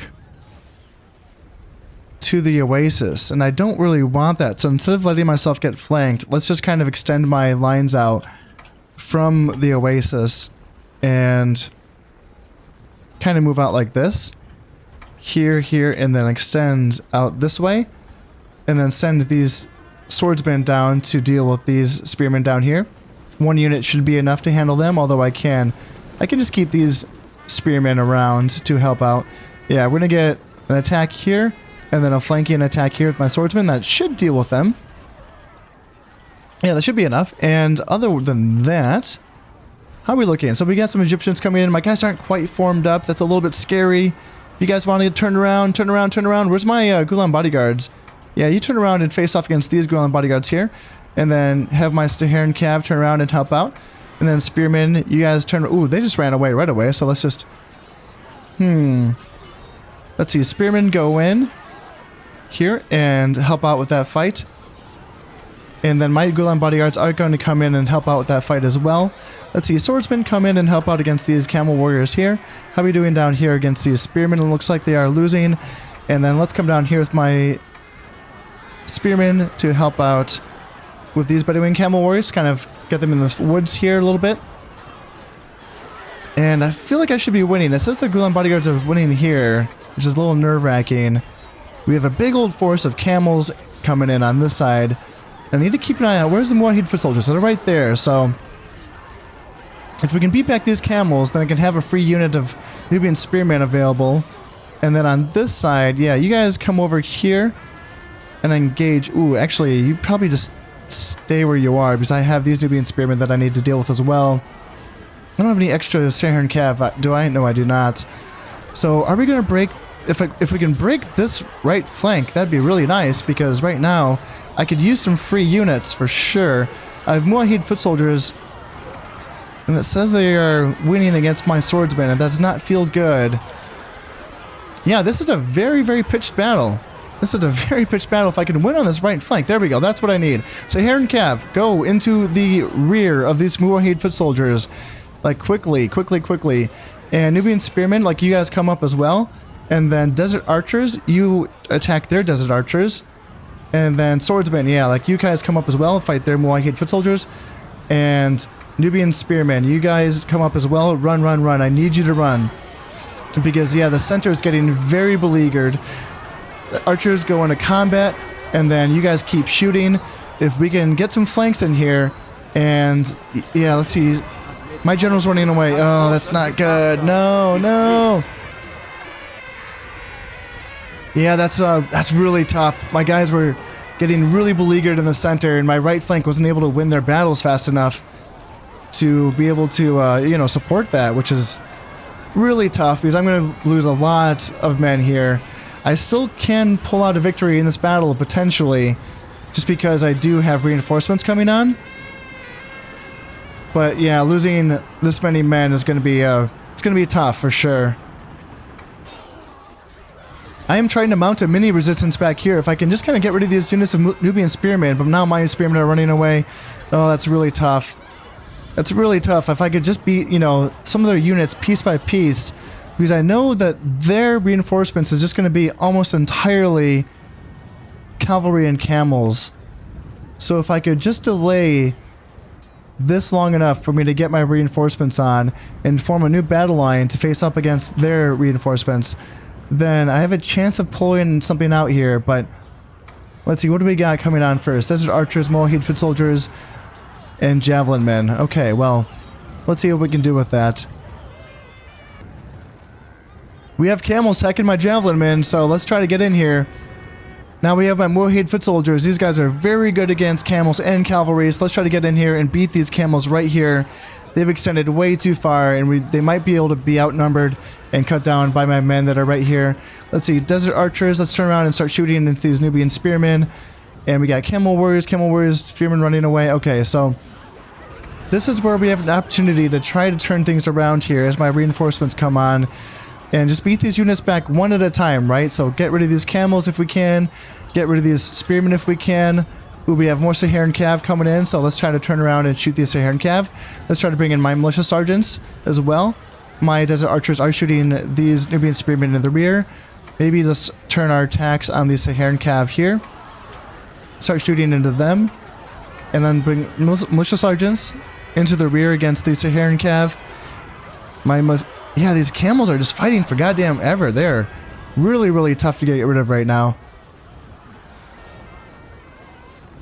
to the oasis, and I don't really want that. So instead of letting myself get flanked, let's just kind of extend my lines out from the oasis and kind of move out like this. Here, and then extend out this way, and then send these swordsmen down to deal with these spearmen down here. One unit should be enough to handle them, although I can just keep these spearmen around to help out. Yeah, we're gonna get an attack here, and then a flanking attack here with my swordsman. That should deal with them. Yeah, that should be enough. And other than that, how are we looking? So we got some Egyptians coming in. My guys aren't quite formed up. That's a little bit scary. If you guys want to turn around. Where's my Gulen bodyguards? Yeah, you turn around and face off against these Gulen bodyguards here. And then have my Saharan Cav turn around and help out. And then spearmen, you guys turn... Ooh, they just ran away right away. So let's just... Let's see. Spearmen go in here and help out with that fight. And then my Gulen bodyguards are going to come in and help out with that fight as well. Let's see. Swordsmen come in and help out against these camel warriors here. How are we doing down here against these spearmen? It looks like they are losing. And then let's come down here with my spearmen to help out with these Bedouin camel warriors, kind of get them in the woods here a little bit. And I feel like I should be winning. It says the Gulen bodyguards are winning here, which is a little nerve-wracking. We have a big old force of camels coming in on this side. I need to keep an eye out. Where's the Moahid foot soldiers? They're right there. So if we can beat back these camels, then I can have a free unit of Nubian Spearmen available. And then on this side, yeah, you guys come over here and engage. Ooh, actually, you probably just stay where you are because I have these Nubian Spearmen that I need to deal with as well. I don't have any extra Saharan Cav, do I? No, I do not. So are we going to break... If we can break this right flank, that'd be really nice because right now I could use some free units for sure. I have Moahid foot soldiers and it says they are winning against my swordsmen and that does not feel good. Yeah, this is a very, very pitched battle. This is a very pitched battle. If I can win on this right flank, there we go. That's what I need. Saharan Cav, go into the rear of these Moahid foot soldiers. Like quickly. And Nubian Spearmen, like you guys come up as well. And then Desert Archers, you attack their Desert Archers. And then Swordsmen, yeah, like you guys come up as well, fight their Moahid foot soldiers. And Nubian Spearmen, you guys come up as well. Run. I need you to run. Because, yeah, the center is getting very beleaguered. The archers go into combat, and then you guys keep shooting. If we can get some flanks in here, and, yeah, let's see. My general's running away. Oh, that's not good. No. Yeah, that's really tough. My guys were getting really beleaguered in the center, and my right flank wasn't able to win their battles fast enough to be able to, support that, which is really tough because I'm going to lose a lot of men here. I still can pull out a victory in this battle, potentially, just because I do have reinforcements coming on. But, yeah, losing this many men is going to be, it's going to be tough for sure. I am trying to mount a mini resistance back here. If I can just kind of get rid of these units of Nubian Spearmen, but now my Spearmen are running away. Oh, that's really tough. That's really tough. If I could just beat, some of their units piece by piece, because I know that their reinforcements is just going to be almost entirely cavalry and camels. So if I could just delay this long enough for me to get my reinforcements on and form a new battle line to face up against their reinforcements, then I have a chance of pulling something out here. But let's see, what do we got coming on first? Desert Archers, Moahid foot soldiers, and Javelin men. Okay, well, let's see what we can do with that. We have camels attacking my Javelin men, so let's try to get in here. Now we have my Moahid foot soldiers. These guys are very good against camels and cavalry, so let's try to get in here and beat these camels right here. They've extended way too far, and they might be able to be outnumbered and cut down by my men that are right here. Let's see, Desert Archers, let's turn around and start shooting into these Nubian Spearmen. And we got Camel Warriors, Spearmen running away. Okay, so this is where we have an opportunity to try to turn things around here as my reinforcements come on. And just beat these units back one at a time, right? So get rid of these camels if we can. Get rid of these Spearmen if we can. Ooh, we have more Saharan Cav coming in, so let's try to turn around and shoot these Saharan Cav. Let's try to bring in my Militia Sergeants as well. My Desert Archers are shooting these Nubian Spearmen in the rear. Maybe let's turn our attacks on these Saharan Cav here. Start shooting into them. And then bring Militia Sergeants into the rear against the Saharan Cav. Yeah, these camels are just fighting for goddamn ever. They're really, really tough to get rid of right now.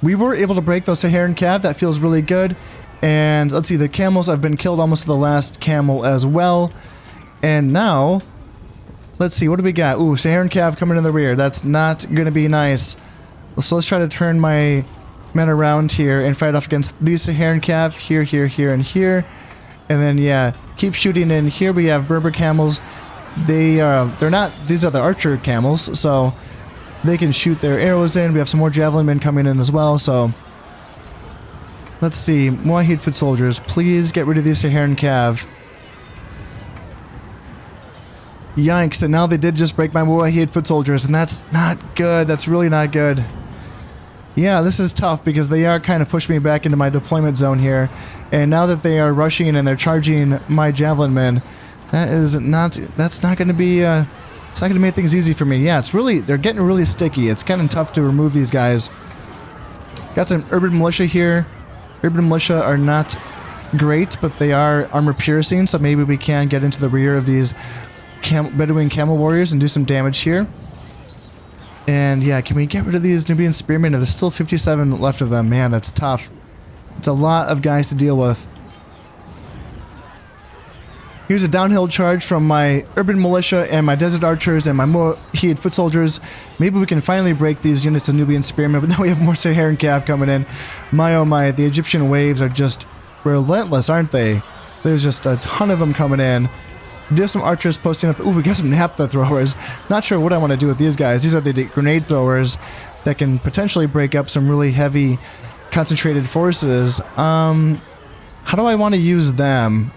We were able to break those Saharan Cav. That feels really good. And let's see, the camels have been killed almost to the last camel as well. And now, let's see, what do we got? Ooh, Saharan Cav coming in the rear. That's not going to be nice. So let's try to turn my men around here and fight off against these Saharan Cav. Here, here, here, and here. And then, yeah, keep shooting in. Here we have Berber camels. They're not, these are the archer camels, so they can shoot their arrows in. We have some more javelin men coming in as well, so let's see. Moahid foot soldiers, please get rid of these Saharan Cav. Yikes, and now they did just break my Moahid foot soldiers, and that's not good. That's really not good. Yeah, this is tough because they are kind of pushing me back into my deployment zone here. And now that they are rushing and they're charging my javelin men, that's not going to be, it's not going to make things easy for me. Yeah, they're getting really sticky. It's kind of tough to remove these guys. Got some urban militia here. Urban militia are not great, but they are armor piercing, so maybe we can get into the rear of these Bedouin camel warriors and do some damage here. And yeah, can we get rid of these Nubian Spearmen? There's still 57 left of them. Man, that's tough. It's a lot of guys to deal with. Here's a downhill charge from my Urban Militia and my Desert Archers and my Almohad Foot Soldiers. Maybe we can finally break these units of Nubian Spearmen, but now we have more Saharan Cav coming in. My oh my, the Egyptian waves are just relentless, aren't they? There's just a ton of them coming in. There's some archers posting up. Ooh, we got some naphtha throwers. Not sure what I want to do with these guys. These are the grenade throwers that can potentially break up some really heavy concentrated forces. How do I want to use them?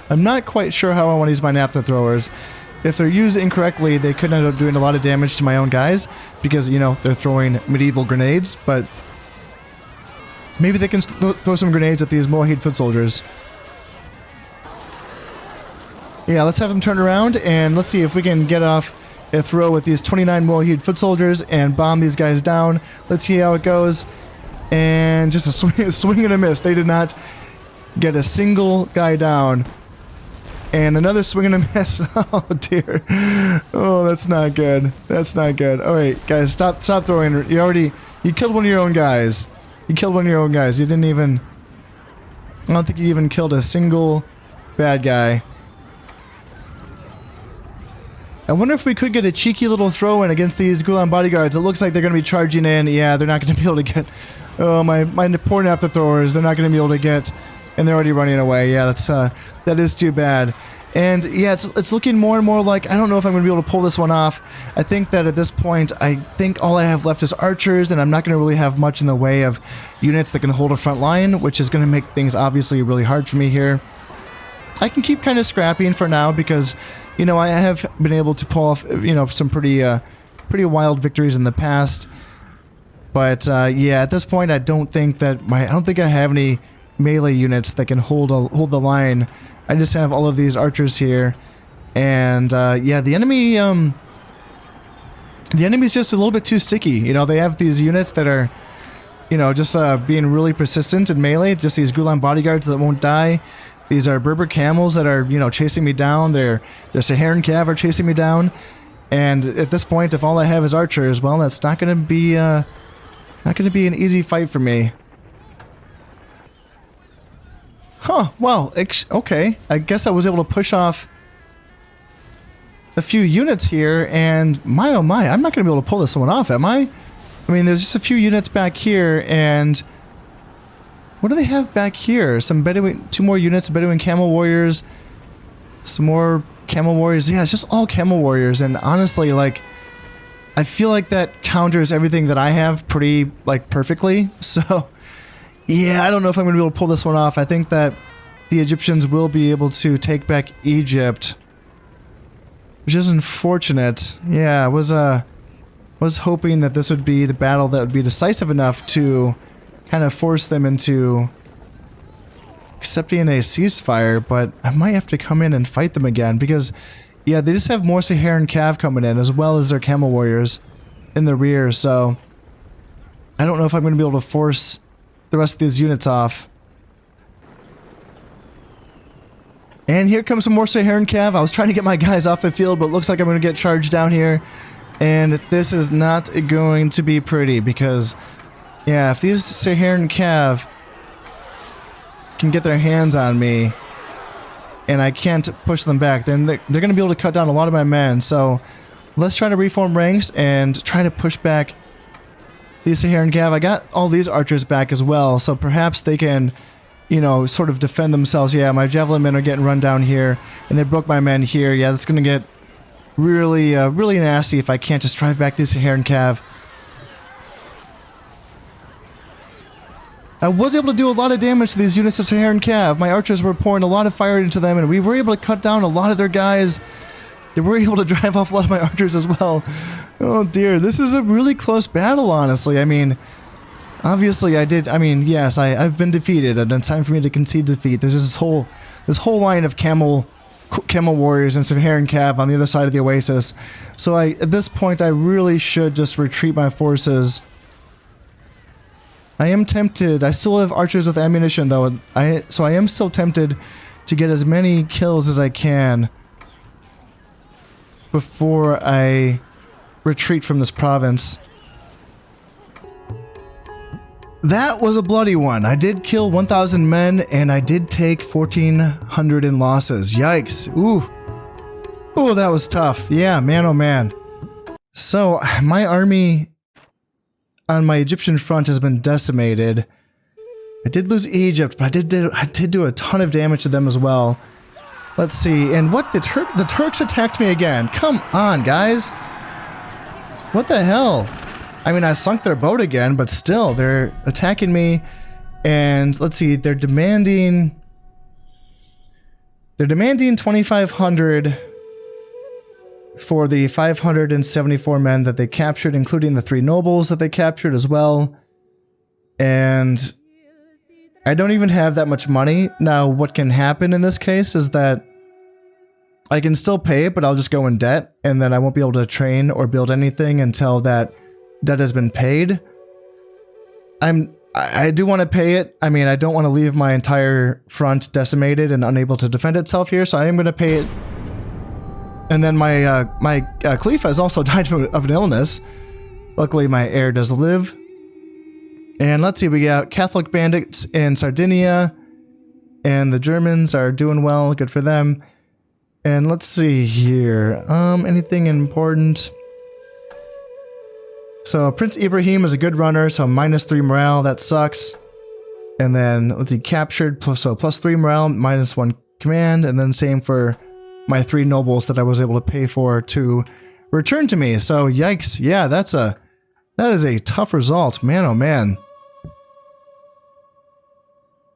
I'm not quite sure how I want to use my naphtha throwers. If they're used incorrectly, they could end up doing a lot of damage to my own guys because, you know, they're throwing medieval grenades, but maybe they can throw some grenades at these Almohad Foot Soldiers. Yeah, let's have them turn around and let's see if we can get off a throw with these 29 Almohad Foot Soldiers and bomb these guys down. Let's see how it goes. And just a swing and a miss. They did not get a single guy down. And another swing and a miss. Oh dear. Oh, that's not good. That's not good. Alright, guys, stop throwing. You killed one of your own guys. You killed one of your own guys. You didn't even... I don't think you even killed a single bad guy. I wonder if we could get a cheeky little throw in against these Gulan bodyguards. It looks like they're going to be charging in. Yeah, they're not going to be able to get... Oh, my poor naphtha throwers. They're not going to be able to get... And they're already running away. Yeah, that is too bad. And yeah, it's looking more and more like I don't know if I'm going to be able to pull this one off. I think that at this point, I think all I have left is archers, and I'm not going to really have much in the way of units that can hold a front line, which is going to make things obviously really hard for me here. I can keep kind of scrapping for now because, you know, I have been able to pull off, you know, some pretty wild victories in the past. But yeah, at this point, I don't think I have any melee units that can hold the line. I just have all of these archers here, and yeah, the enemy's just a little bit too sticky. You know, they have these units that are, you know, just being really persistent in melee. Just these Gulan bodyguards that won't die. These are Berber camels that are, you know, chasing me down. They're Saharan Cav are chasing me down, and at this point, if all I have is archers, well, that's not going to be an easy fight for me. Huh, well, okay. I guess I was able to push off a few units here, and my oh my, I'm not going to be able to pull this one off, am I? I mean, there's just a few units back here, and... What do they have back here? Some Bedouin, 2 more units, Bedouin Camel Warriors, some more Camel Warriors. Yeah, it's just all Camel Warriors, and honestly, like, I feel like that counters everything that I have pretty, like, perfectly, so... Yeah, I don't know if I'm going to be able to pull this one off. I think that the Egyptians will be able to take back Egypt, which is unfortunate. Yeah, I was hoping that this would be the battle that would be decisive enough to kind of force them into accepting a ceasefire, but I might have to come in and fight them again because, yeah, they just have more Saharan Cav coming in as well as their Camel Warriors in the rear, so I don't know if I'm going to be able to force the rest of these units off. And here comes some more Saharan Cav. I was trying to get my guys off the field, but it looks like I'm going to get charged down here. And this is not going to be pretty because, yeah, if these Saharan Cav can get their hands on me and I can't push them back, then they're going to be able to cut down a lot of my men. So let's try to reform ranks and try to push back these Saharan Cav. I got all these archers back as well, so perhaps they can, you know, sort of defend themselves. Yeah, my javelin men are getting run down here, and they broke my men here. Yeah, that's going to get really, really nasty if I can't just drive back these Saharan Cav. I was able to do a lot of damage to these units of Saharan Cav. My archers were pouring a lot of fire into them, and we were able to cut down a lot of their guys. They were able to drive off a lot of my archers as well. Oh dear, this is a really close battle, honestly. I mean, obviously yes, I've been defeated, and it's time for me to concede defeat. There's this whole line of camel warriors and Saharan Cav on the other side of the oasis. So at this point, I really should just retreat my forces. I am tempted. I still have archers with ammunition, though. So I am still tempted to get as many kills as I can before I retreat from this province. That was a bloody one. I did kill 1,000 men, and I did take 1,400 in losses. Yikes. Ooh. Ooh, that was tough. Yeah, man, oh man. So, my army on my Egyptian front has been decimated. I did lose Egypt, but I did do a ton of damage to them as well. Let's see. And what? The Turks attacked me again. Come on, guys. What the hell? I mean, I sunk their boat again, but still, they're attacking me. And let's see, they're demanding 2,500 for the 574 men that they captured, including the 3 nobles that they captured as well. And I don't even have that much money. Now, what can happen in this case is that I can still pay it, but I'll just go in debt, and then I won't be able to train or build anything until that debt has been paid. I do want to pay it. I mean, I don't want to leave my entire front decimated and unable to defend itself here, so I am going to pay it. And then my Khalifa has also died of an illness. Luckily, my heir does live. And let's see, we got Catholic bandits in Sardinia, and the Germans are doing well. Good for them. And let's see here. Anything important? So Prince Ibrahim is a good runner, so -3 morale, that sucks. And then, let's see, captured, so +3 morale, -1 command, and then same for my 3 nobles that I was able to pay for to return to me. So yikes, yeah, that is a tough result. Man, oh man.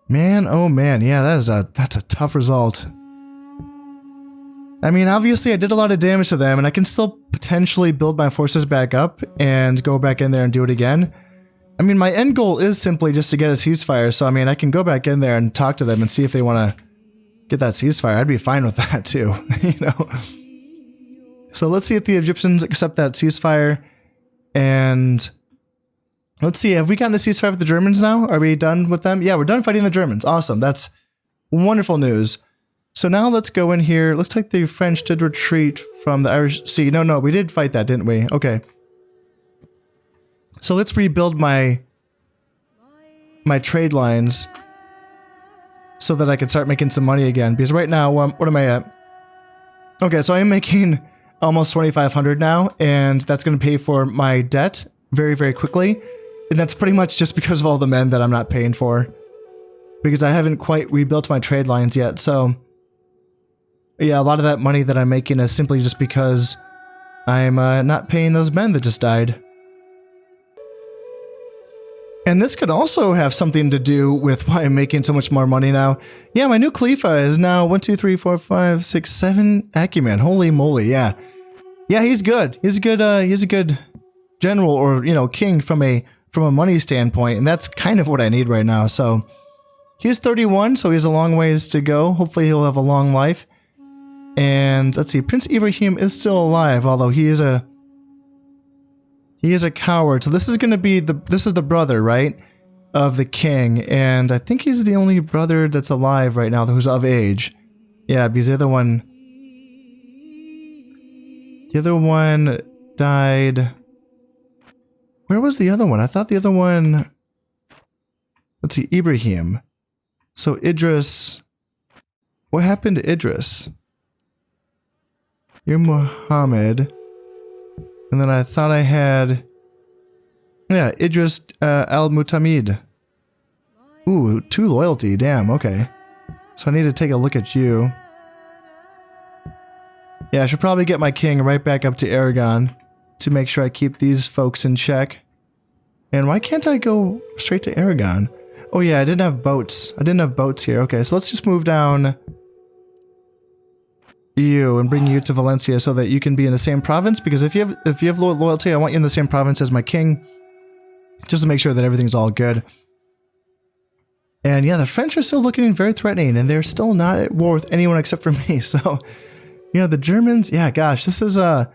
Man, oh man, yeah, that's a tough result. I mean, obviously I did a lot of damage to them, and I can still potentially build my forces back up and go back in there and do it again. I mean, my end goal is simply just to get a ceasefire, so I mean, I can go back in there and talk to them and see if they want to get that ceasefire. I'd be fine with that too, you know? So let's see if the Egyptians accept that ceasefire, and let's see, have we gotten a ceasefire with the Germans now? Are we done with them? Yeah, we're done fighting the Germans. Awesome, that's wonderful news. So now let's go in here. Looks like the French did retreat from the Irish Sea. No, we did fight that, didn't we? Okay. So let's rebuild my trade lines so that I can start making some money again. Because right now, what am I at? Okay, so I'm making almost 2,500 now, and that's going to pay for my debt very, very quickly. And that's pretty much just because of all the men that I'm not paying for. Because I haven't quite rebuilt my trade lines yet, so yeah, a lot of that money that I'm making is simply just because I'm not paying those men that just died. And this could also have something to do with why I'm making so much more money now. Yeah, my new Khalifa is now 1, 2, 3, 4, 5, 6, 7 acumen. Holy moly, yeah. Yeah, he's good. He's a good general, or, you know, king from a money standpoint, and that's kind of what I need right now. So he's 31, so he has a long ways to go. Hopefully he'll have a long life. And let's see, Prince Ibrahim is still alive, although he is a coward. So this is going to be this is the brother, right, of the king, and I think he's the only brother that's alive right now who's of age. Yeah, because the other one died. Where was the other one? I thought the other one. Let's see, Ibrahim. So Idris. What happened to Idris? You're Muhammad. And then I thought I had... Yeah, Idris al-Mutamid. Ooh, 2 loyalty. Damn, okay. So I need to take a look at you. Yeah, I should probably get my king right back up to Aragon to make sure I keep these folks in check. And why can't I go straight to Aragon? Oh yeah, I didn't have boats. I didn't have boats here. Okay, so let's just move down you and bring you to Valencia so that you can be in the same province, because if you have loyalty, I want you in the same province as my king, just to make sure that everything's all good. And yeah, the French are still looking very threatening, and they're still not at war with anyone except for me. So yeah, the Germans, yeah, gosh, this is a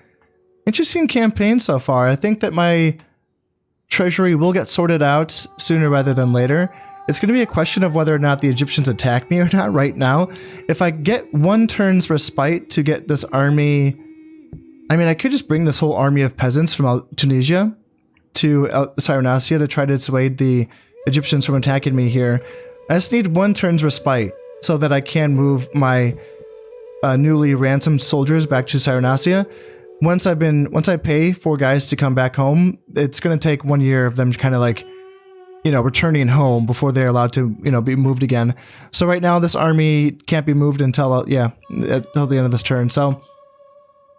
interesting campaign so far. I think that my treasury will get sorted out sooner rather than later. It's going to be a question of whether or not the Egyptians attack me or not right now. If I get 1 turn's respite to get this army... I mean, I could just bring this whole army of peasants from Tunisia to Cyrenacia to try to dissuade the Egyptians from attacking me here. I just need 1 turn's respite so that I can move my newly ransomed soldiers back to Cyrenacia. Once I pay 4 guys to come back home, it's going to take 1 year of them kind of like, you know, returning home before they're allowed to, you know, be moved again. So right now this army can't be moved until, until the end of this turn. So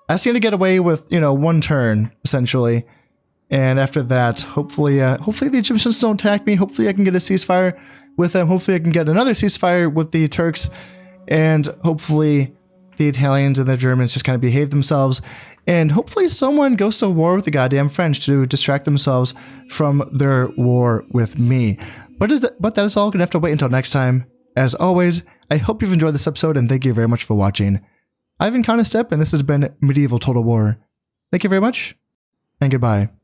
I seem to get away with, you know, 1 turn essentially. And after that, hopefully the Egyptians don't attack me. Hopefully I can get a ceasefire with them. Hopefully I can get another ceasefire with the Turks. And hopefully the Italians and the Germans just kind of behave themselves. And hopefully someone goes to war with the goddamn French to distract themselves from their war with me. But that is all. Gonna have to wait until next time. As always, I hope you've enjoyed this episode and thank you very much for watching. I've been Step and this has been Medieval Total War. Thank you very much and goodbye.